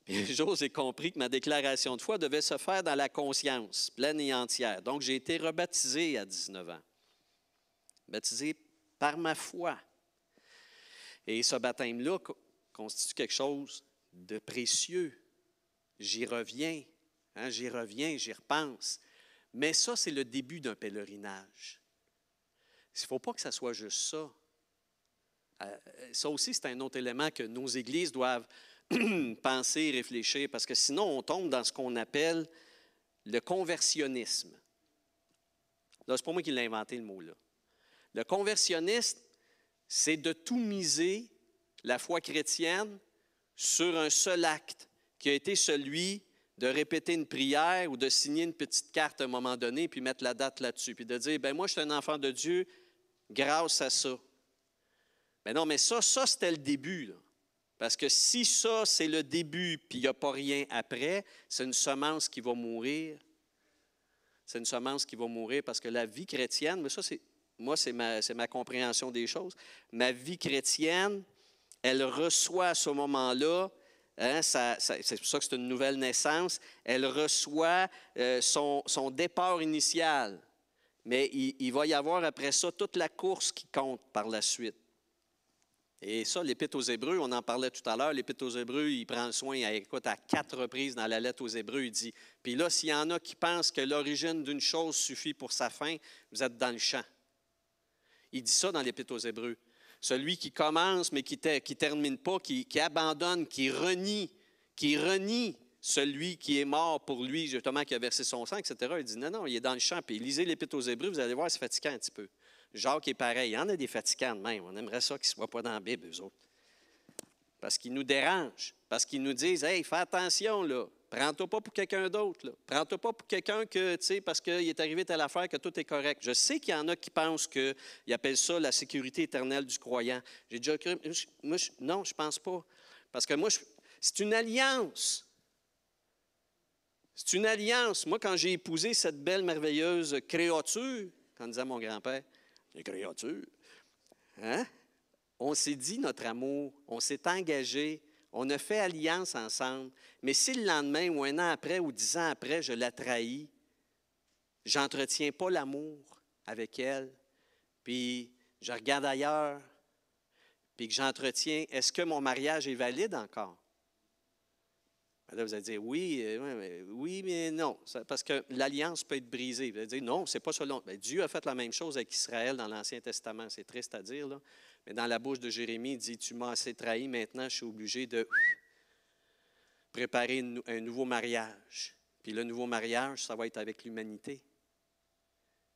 Puis un jour, j'ai compris que ma déclaration de foi devait se faire dans la conscience, pleine et entière. Donc, j'ai été rebaptisé à 19 ans. Baptisé par ma foi. Et ce baptême-là constitue quelque chose de précieux. J'y reviens, j'y repense. Mais ça, c'est le début d'un pèlerinage. Il ne faut pas que ça soit juste ça. Ça aussi, c'est un autre élément que nos églises doivent penser, réfléchir, parce que sinon, on tombe dans ce qu'on appelle le conversionnisme. Là, c'est pas moi qui l'ai inventé, le mot-là. Le conversionnisme, c'est de tout miser, la foi chrétienne, sur un seul acte, qui a été celui de répéter une prière ou de signer une petite carte à un moment donné, puis mettre la date là-dessus, puis de dire, bien, moi, je suis un enfant de Dieu grâce à ça. Mais non, mais ça c'était le début, là. Parce que si ça, c'est le début, puis il n'y a pas rien après, c'est une semence qui va mourir. C'est une semence qui va mourir parce que la vie chrétienne, mais ça, c'est ma compréhension des choses. Ma vie chrétienne, elle reçoit à ce moment-là, c'est pour ça que c'est une nouvelle naissance, elle reçoit son départ initial. Mais il va y avoir après ça toute la course qui compte par la suite. Et ça, l'Épître aux Hébreux, on en parlait tout à l'heure, l'Épître aux Hébreux, il prend le soin, écoute, à 4 reprises dans la lettre aux Hébreux, il dit, puis là, s'il y en a qui pensent que l'origine d'une chose suffit pour sa fin, vous êtes dans le champ. Il dit ça dans l'Épître aux Hébreux. Celui qui commence, mais qui ne termine pas, qui abandonne, qui renie celui qui est mort pour lui, justement, qui a versé son sang, etc. Il dit, non, il est dans le champ. Puis lisez l'Épître aux Hébreux, vous allez voir, c'est fatigant un petit peu. Jacques est pareil. Il y en a des fatigants de même. On aimerait ça qu'ils ne soient pas dans la Bible, eux autres. Parce qu'ils nous dérangent. Parce qu'ils nous disent, hey, fais attention, là. Prends-toi pas pour quelqu'un d'autre, là. Prends-toi pas pour quelqu'un que, tu sais, parce qu'il est arrivé telle affaire que tout est correct. Je sais qu'il y en a qui pensent qu'ils appellent ça la sécurité éternelle du croyant. J'ai déjà cru, non, je ne pense pas. Parce que moi, c'est une alliance. C'est une alliance. Moi, quand j'ai épousé cette belle, merveilleuse créature, quand disait mon grand-père, les créatures, on s'est dit notre amour, on s'est engagé, on a fait alliance ensemble. Mais si le lendemain, ou 1 an après, ou 10 ans après, je la trahis, j'entretiens pas l'amour avec elle, puis je regarde ailleurs, puis que j'entretiens, est-ce que mon mariage est valide encore? Là, vous allez dire, oui, mais non, parce que l'alliance peut être brisée. Vous allez dire, non, c'est pas selon. Bien, Dieu a fait la même chose avec Israël dans l'Ancien Testament. C'est triste à dire, là. Mais dans la bouche de Jérémie, il dit, tu m'as assez trahi, maintenant je suis obligé de préparer un nouveau mariage. Puis le nouveau mariage, ça va être avec l'humanité.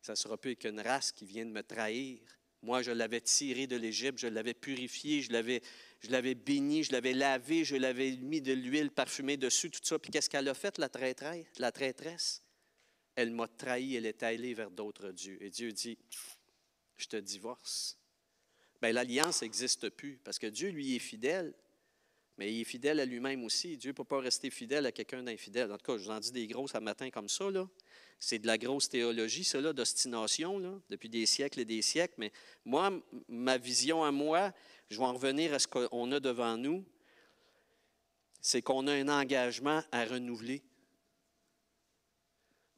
Ça ne sera plus qu'une race qui vient de me trahir. Moi, je l'avais tiré de l'Égypte, je l'avais purifié, je l'avais béni, je l'avais lavé, je l'avais mis de l'huile parfumée dessus, tout ça. Puis qu'est-ce qu'elle a fait, la traîtresse? Elle m'a trahi, elle est allée vers d'autres dieux. Et Dieu dit, je te divorce. Bien, l'alliance n'existe plus, parce que Dieu, lui, est fidèle, mais il est fidèle à lui-même aussi. Dieu ne peut pas rester fidèle à quelqu'un d'infidèle. En tout cas, je vous en dis des grosses à matin comme ça, là. C'est de la grosse théologie, ça, là, d'ostination, là, depuis des siècles et des siècles. Mais moi, ma vision à moi, je vais en revenir à ce qu'on a devant nous, c'est qu'on a un engagement à renouveler.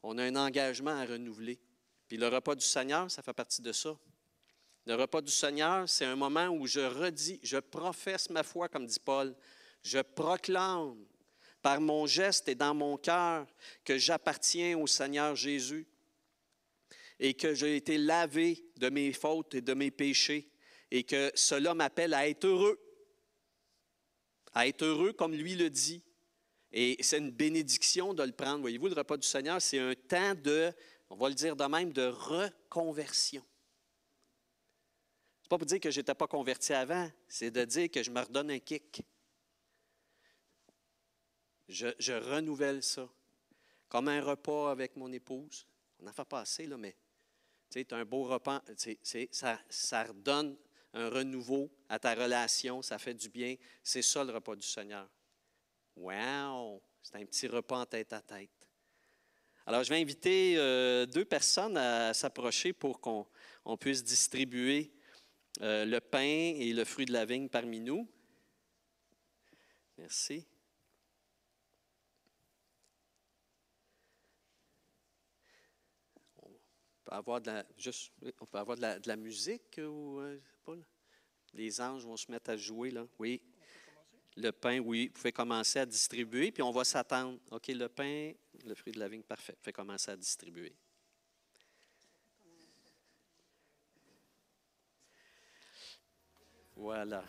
On a un engagement à renouveler. Puis le repas du Seigneur, ça fait partie de ça. Le repas du Seigneur, c'est un moment où je redis, je professe ma foi, comme dit Paul. Je proclame par mon geste et dans mon cœur que j'appartiens au Seigneur Jésus et que j'ai été lavé de mes fautes et de mes péchés et que cela m'appelle à être heureux comme lui le dit. Et c'est une bénédiction de le prendre. Voyez-vous, le repas du Seigneur, c'est un temps de, on va le dire de même, de reconversion. Ce n'est pas pour dire que je n'étais pas converti avant, c'est de dire que je me redonne un kick. Je renouvelle ça. Comme un repas avec mon épouse. On n'en fait pas assez, là, mais tu sais, un beau repas, ça redonne un renouveau à ta relation, ça fait du bien. C'est ça le repas du Seigneur. Wow! C'est un petit repas en tête à tête. Alors, je vais inviter 2 personnes à s'approcher pour qu'on puisse distribuer le pain et le fruit de la vigne parmi nous. Merci. On peut avoir de la musique ou pas, là? Les anges vont se mettre à jouer, là. Oui. Le pain, oui. Vous pouvez commencer à distribuer, puis on va s'attendre. OK, le pain, le fruit de la vigne, parfait. Vous pouvez commencer à distribuer. Voilà.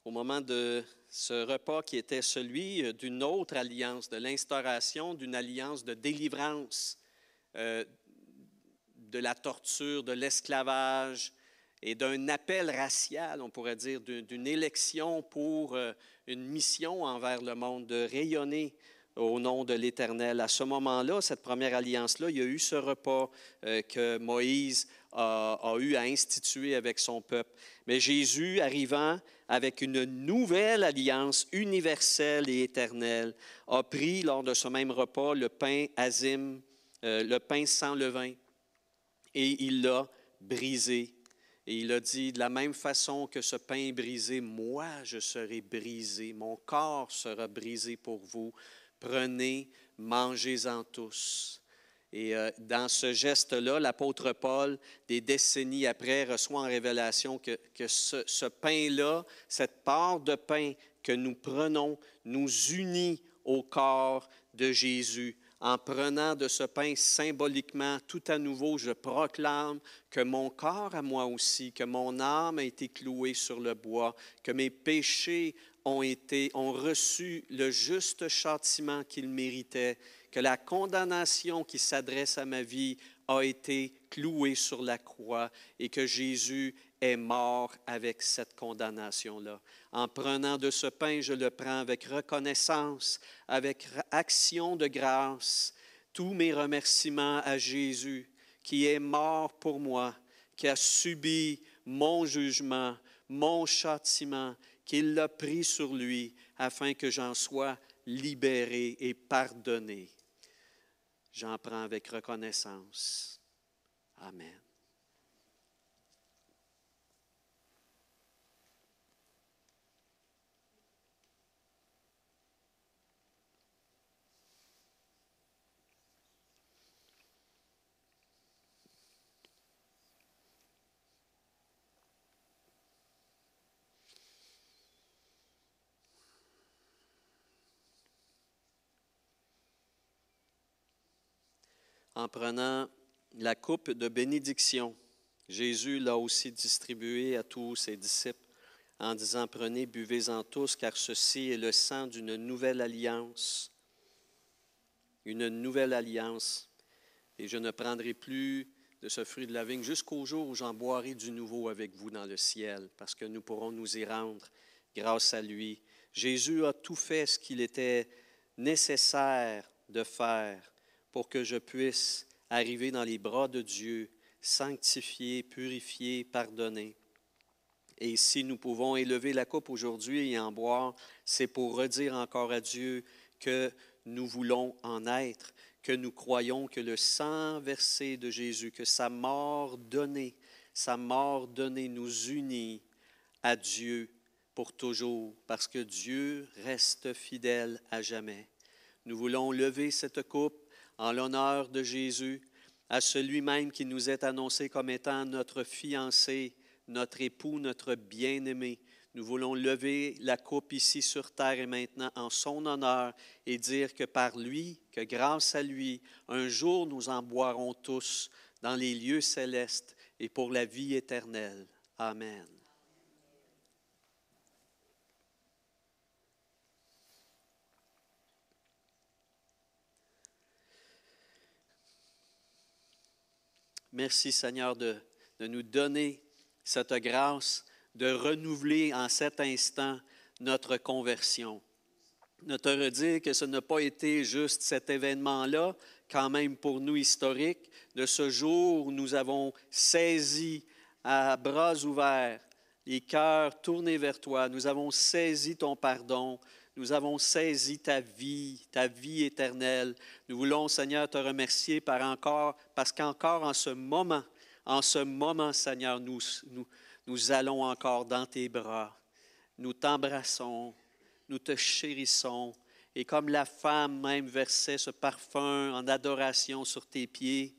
Au moment de ce repas qui était celui d'une autre alliance, de l'instauration d'une alliance de délivrance de la torture, de l'esclavage et d'un appel racial, on pourrait dire, d'une élection pour une mission envers le monde, de rayonner au nom de l'Éternel. À ce moment-là, cette première alliance-là, il y a eu ce repas que Moïse a eu à instituer avec son peuple. Mais Jésus, arrivant avec une nouvelle alliance universelle et éternelle, a pris lors de ce même repas le pain azim, le pain sans levain. et il l'a brisé. Et il a dit, de la même façon que ce pain est brisé, moi je serai brisé, mon corps sera brisé pour vous. Prenez, mangez-en tous. Et dans ce geste-là, l'apôtre Paul, des décennies après, reçoit en révélation que ce pain-là, cette part de pain que nous prenons, nous unit au corps de Jésus. En prenant de ce pain symboliquement, tout à nouveau, je proclame que mon corps à moi aussi, que mon âme a été clouée sur le bois, que mes péchés ont reçu le juste châtiment qu'ils méritaient, que la condamnation qui s'adresse à ma vie a été clouée sur la croix et que Jésus est mort avec cette condamnation-là. En prenant de ce pain, je le prends avec reconnaissance, avec action de grâce, tous mes remerciements à Jésus qui est mort pour moi, qui a subi mon jugement, mon châtiment, qu'il l'a pris sur lui afin que j'en sois libéré et pardonné. J'en prends avec reconnaissance. Amen. En prenant la coupe de bénédiction, Jésus l'a aussi distribuée à tous ses disciples en disant, prenez, buvez-en tous, car ceci est le sang d'une nouvelle alliance. Une nouvelle alliance. Et je ne prendrai plus de ce fruit de la vigne jusqu'au jour où j'en boirai du nouveau avec vous dans le ciel, parce que nous pourrons nous y rendre grâce à lui. Jésus a tout fait ce qu'il était nécessaire de faire pour que je puisse arriver dans les bras de Dieu, sanctifié, purifié, pardonné. Et si nous pouvons élever la coupe aujourd'hui et en boire, c'est pour redire encore à Dieu que nous voulons en être, que nous croyons que le sang versé de Jésus, que sa mort donnée nous unit à Dieu pour toujours, parce que Dieu reste fidèle à jamais. Nous voulons lever cette coupe en l'honneur de Jésus, à celui même qui nous est annoncé comme étant notre fiancé, notre époux, notre bien-aimé. Nous voulons lever la coupe ici sur terre et maintenant en son honneur et dire que par lui, que grâce à lui, un jour nous en boirons tous dans les lieux célestes et pour la vie éternelle. Amen. Merci Seigneur de nous donner cette grâce de renouveler en cet instant notre conversion. De te redire que ce n'a pas été juste cet événement-là, quand même pour nous historique, de ce jour où nous avons saisi à bras ouverts, les cœurs tournés vers toi, nous avons saisi ton pardon, nous avons saisi ta vie éternelle. Nous voulons, Seigneur, te remercier parce qu'encore en ce moment, Seigneur, nous allons encore dans tes bras. Nous t'embrassons, nous te chérissons. Et comme la femme même versait ce parfum en adoration sur tes pieds,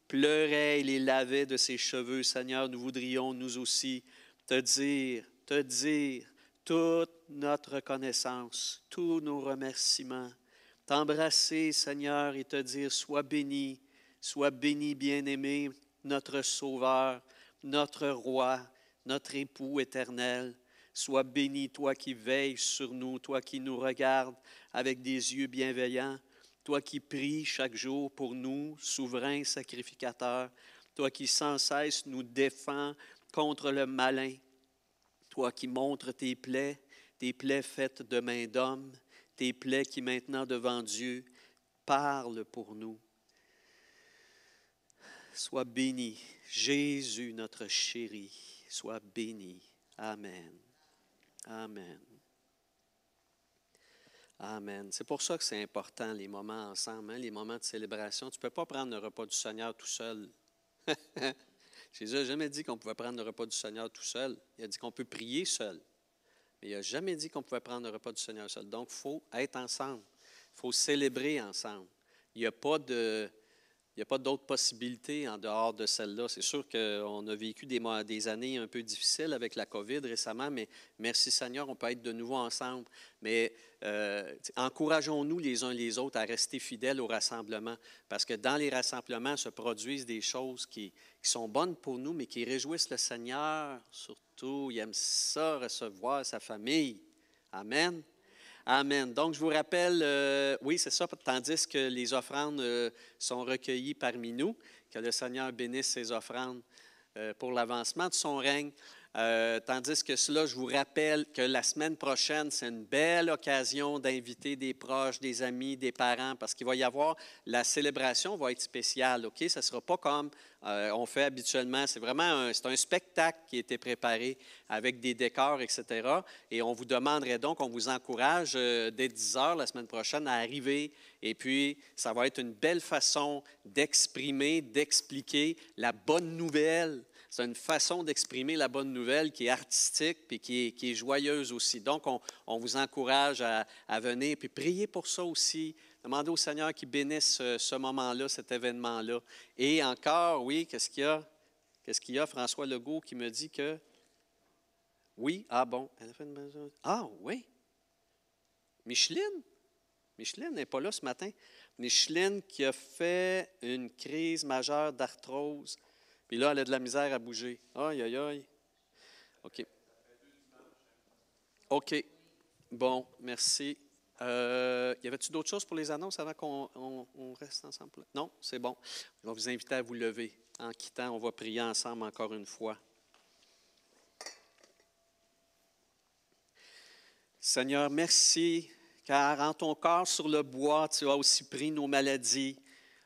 pleurait et les lavait de ses cheveux, Seigneur, nous voudrions nous aussi te dire toute notre reconnaissance, tous nos remerciements, t'embrasser, Seigneur, et te dire, sois béni, bien-aimé, notre Sauveur, notre Roi, notre époux éternel. Sois béni, toi qui veilles sur nous, toi qui nous regardes avec des yeux bienveillants, toi qui pries chaque jour pour nous, souverain sacrificateur, toi qui sans cesse nous défends contre le malin, toi qui montres tes plaies faites de main d'homme, tes plaies qui maintenant devant Dieu parlent pour nous. Sois béni, Jésus notre chéri, sois béni. Amen. Amen. Amen. C'est pour ça que c'est important, les moments ensemble, les moments de célébration. Tu ne peux pas prendre le repas du Seigneur tout seul. Jésus n'a jamais dit qu'on pouvait prendre le repas du Seigneur tout seul. Il a dit qu'on peut prier seul. Mais il n'a jamais dit qu'on pouvait prendre le repas du Seigneur seul. Donc, il faut être ensemble. Il faut célébrer ensemble. Il n'y a pas d'autres possibilités en dehors de celle-là. C'est sûr qu'on a vécu des années un peu difficiles avec la COVID récemment, mais merci Seigneur, on peut être de nouveau ensemble. Mais encourageons-nous les uns les autres à rester fidèles au rassemblement, parce que dans les rassemblements se produisent des choses qui sont bonnes pour nous, mais qui réjouissent le Seigneur. Surtout, il aime ça, recevoir sa famille. Amen. Amen. Donc, je vous rappelle, oui, c'est ça, tandis que les offrandes sont recueillies parmi nous, que le Seigneur bénisse ces offrandes pour l'avancement de son règne. Tandis que cela, je vous rappelle que la semaine prochaine, c'est une belle occasion d'inviter des proches, des amis, des parents, parce qu'il va y avoir, la célébration va être spéciale, OK? Ça ne sera pas comme on fait habituellement. C'est vraiment c'est un spectacle qui a été préparé avec des décors, etc. Et on vous demanderait donc, on vous encourage dès 10 heures la semaine prochaine à arriver. Et puis, ça va être une belle façon d'exprimer, d'expliquer la bonne nouvelle. C'est une façon d'exprimer la bonne nouvelle qui est artistique et qui est joyeuse aussi. Donc, on vous encourage à venir puis prier pour ça aussi. Demandez au Seigneur qu'il bénisse ce moment-là, cet événement-là. Et encore, oui, qu'est-ce qu'il y a? Qu'est-ce qu'il y a? François Legault qui me dit que... Oui, ah bon. Elle a fait une... Ah oui. Micheline n'est pas là ce matin. Micheline qui a fait une crise majeure d'arthrose. Puis là, elle a de la misère à bouger. Aïe, aïe, aïe. OK. OK. Bon, merci. Y avait-tu d'autres choses pour les annonces avant qu'on reste ensemble? Non, c'est bon. Je vais vous inviter à vous lever. En quittant, on va prier ensemble encore une fois. Seigneur, merci, car en ton corps sur le bois, tu as aussi pris nos maladies,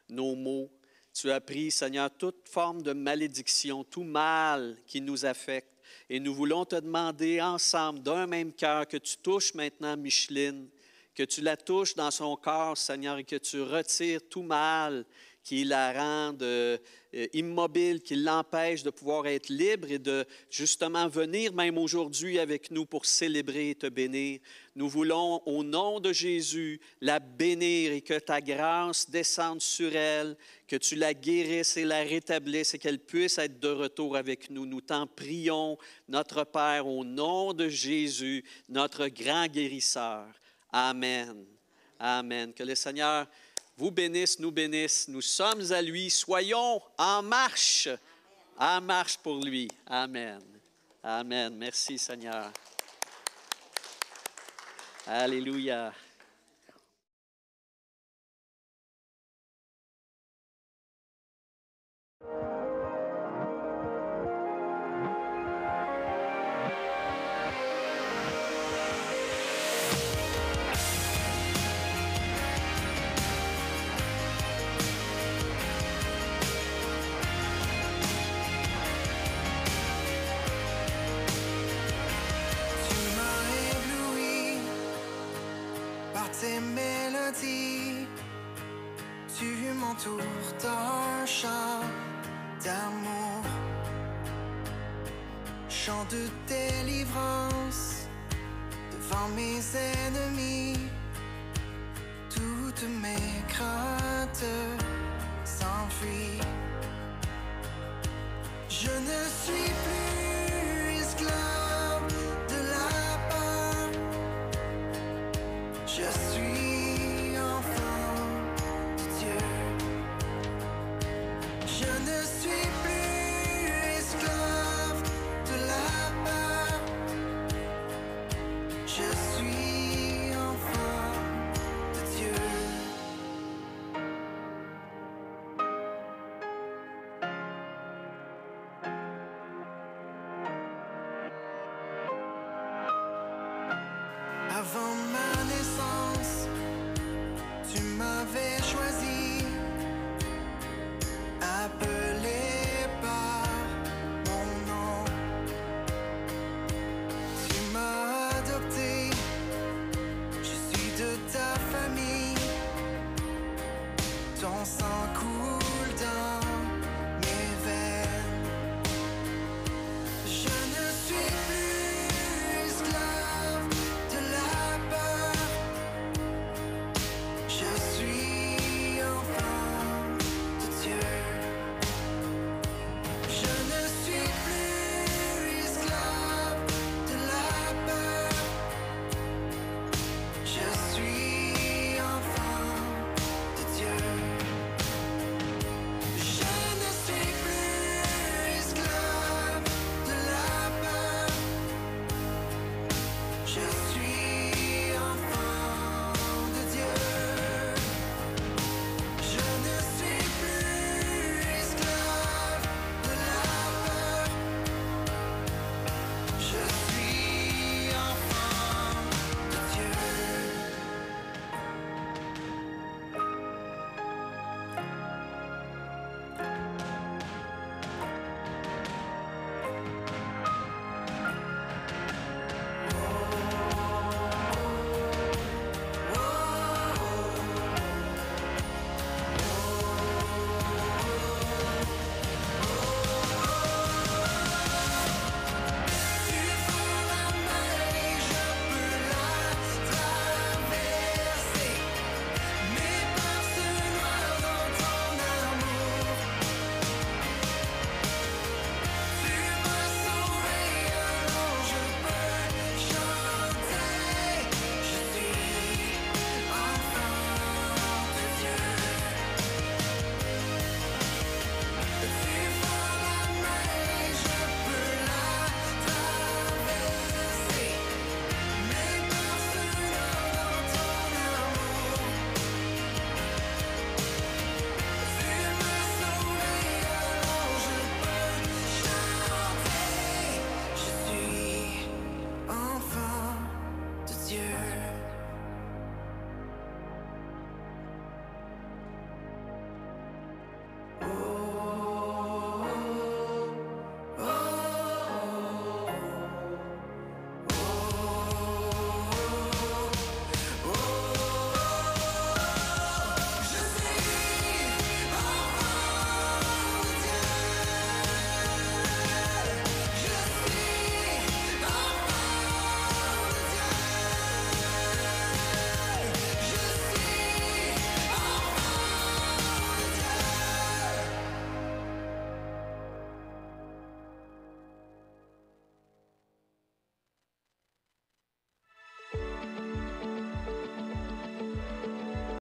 nos maux. Tu as pris, Seigneur, toute forme de malédiction, tout mal qui nous affecte. Et nous voulons te demander ensemble, d'un même cœur, que tu touches maintenant Micheline, que tu la touches dans son corps, Seigneur, et que tu retires tout mal qui la rende immobile, qui l'empêche de pouvoir être libre et de justement venir même aujourd'hui avec nous pour célébrer et te bénir. Nous voulons, au nom de Jésus, la bénir et que ta grâce descende sur elle, que tu la guérisses et la rétablisses et qu'elle puisse être de retour avec nous. Nous t'en prions, notre Père, au nom de Jésus, notre grand guérisseur. Amen. Amen. Que le Seigneur vous bénisse, nous bénisse. Nous sommes à lui. Soyons en marche. En marche pour lui. Amen. Amen. Merci, Seigneur. Alléluia. Tes mélodies, tu m'entoures d'un chant d'amour, chant de délivrance devant mes ennemis. Toutes mes craintes s'enfuient. Je ne suis plus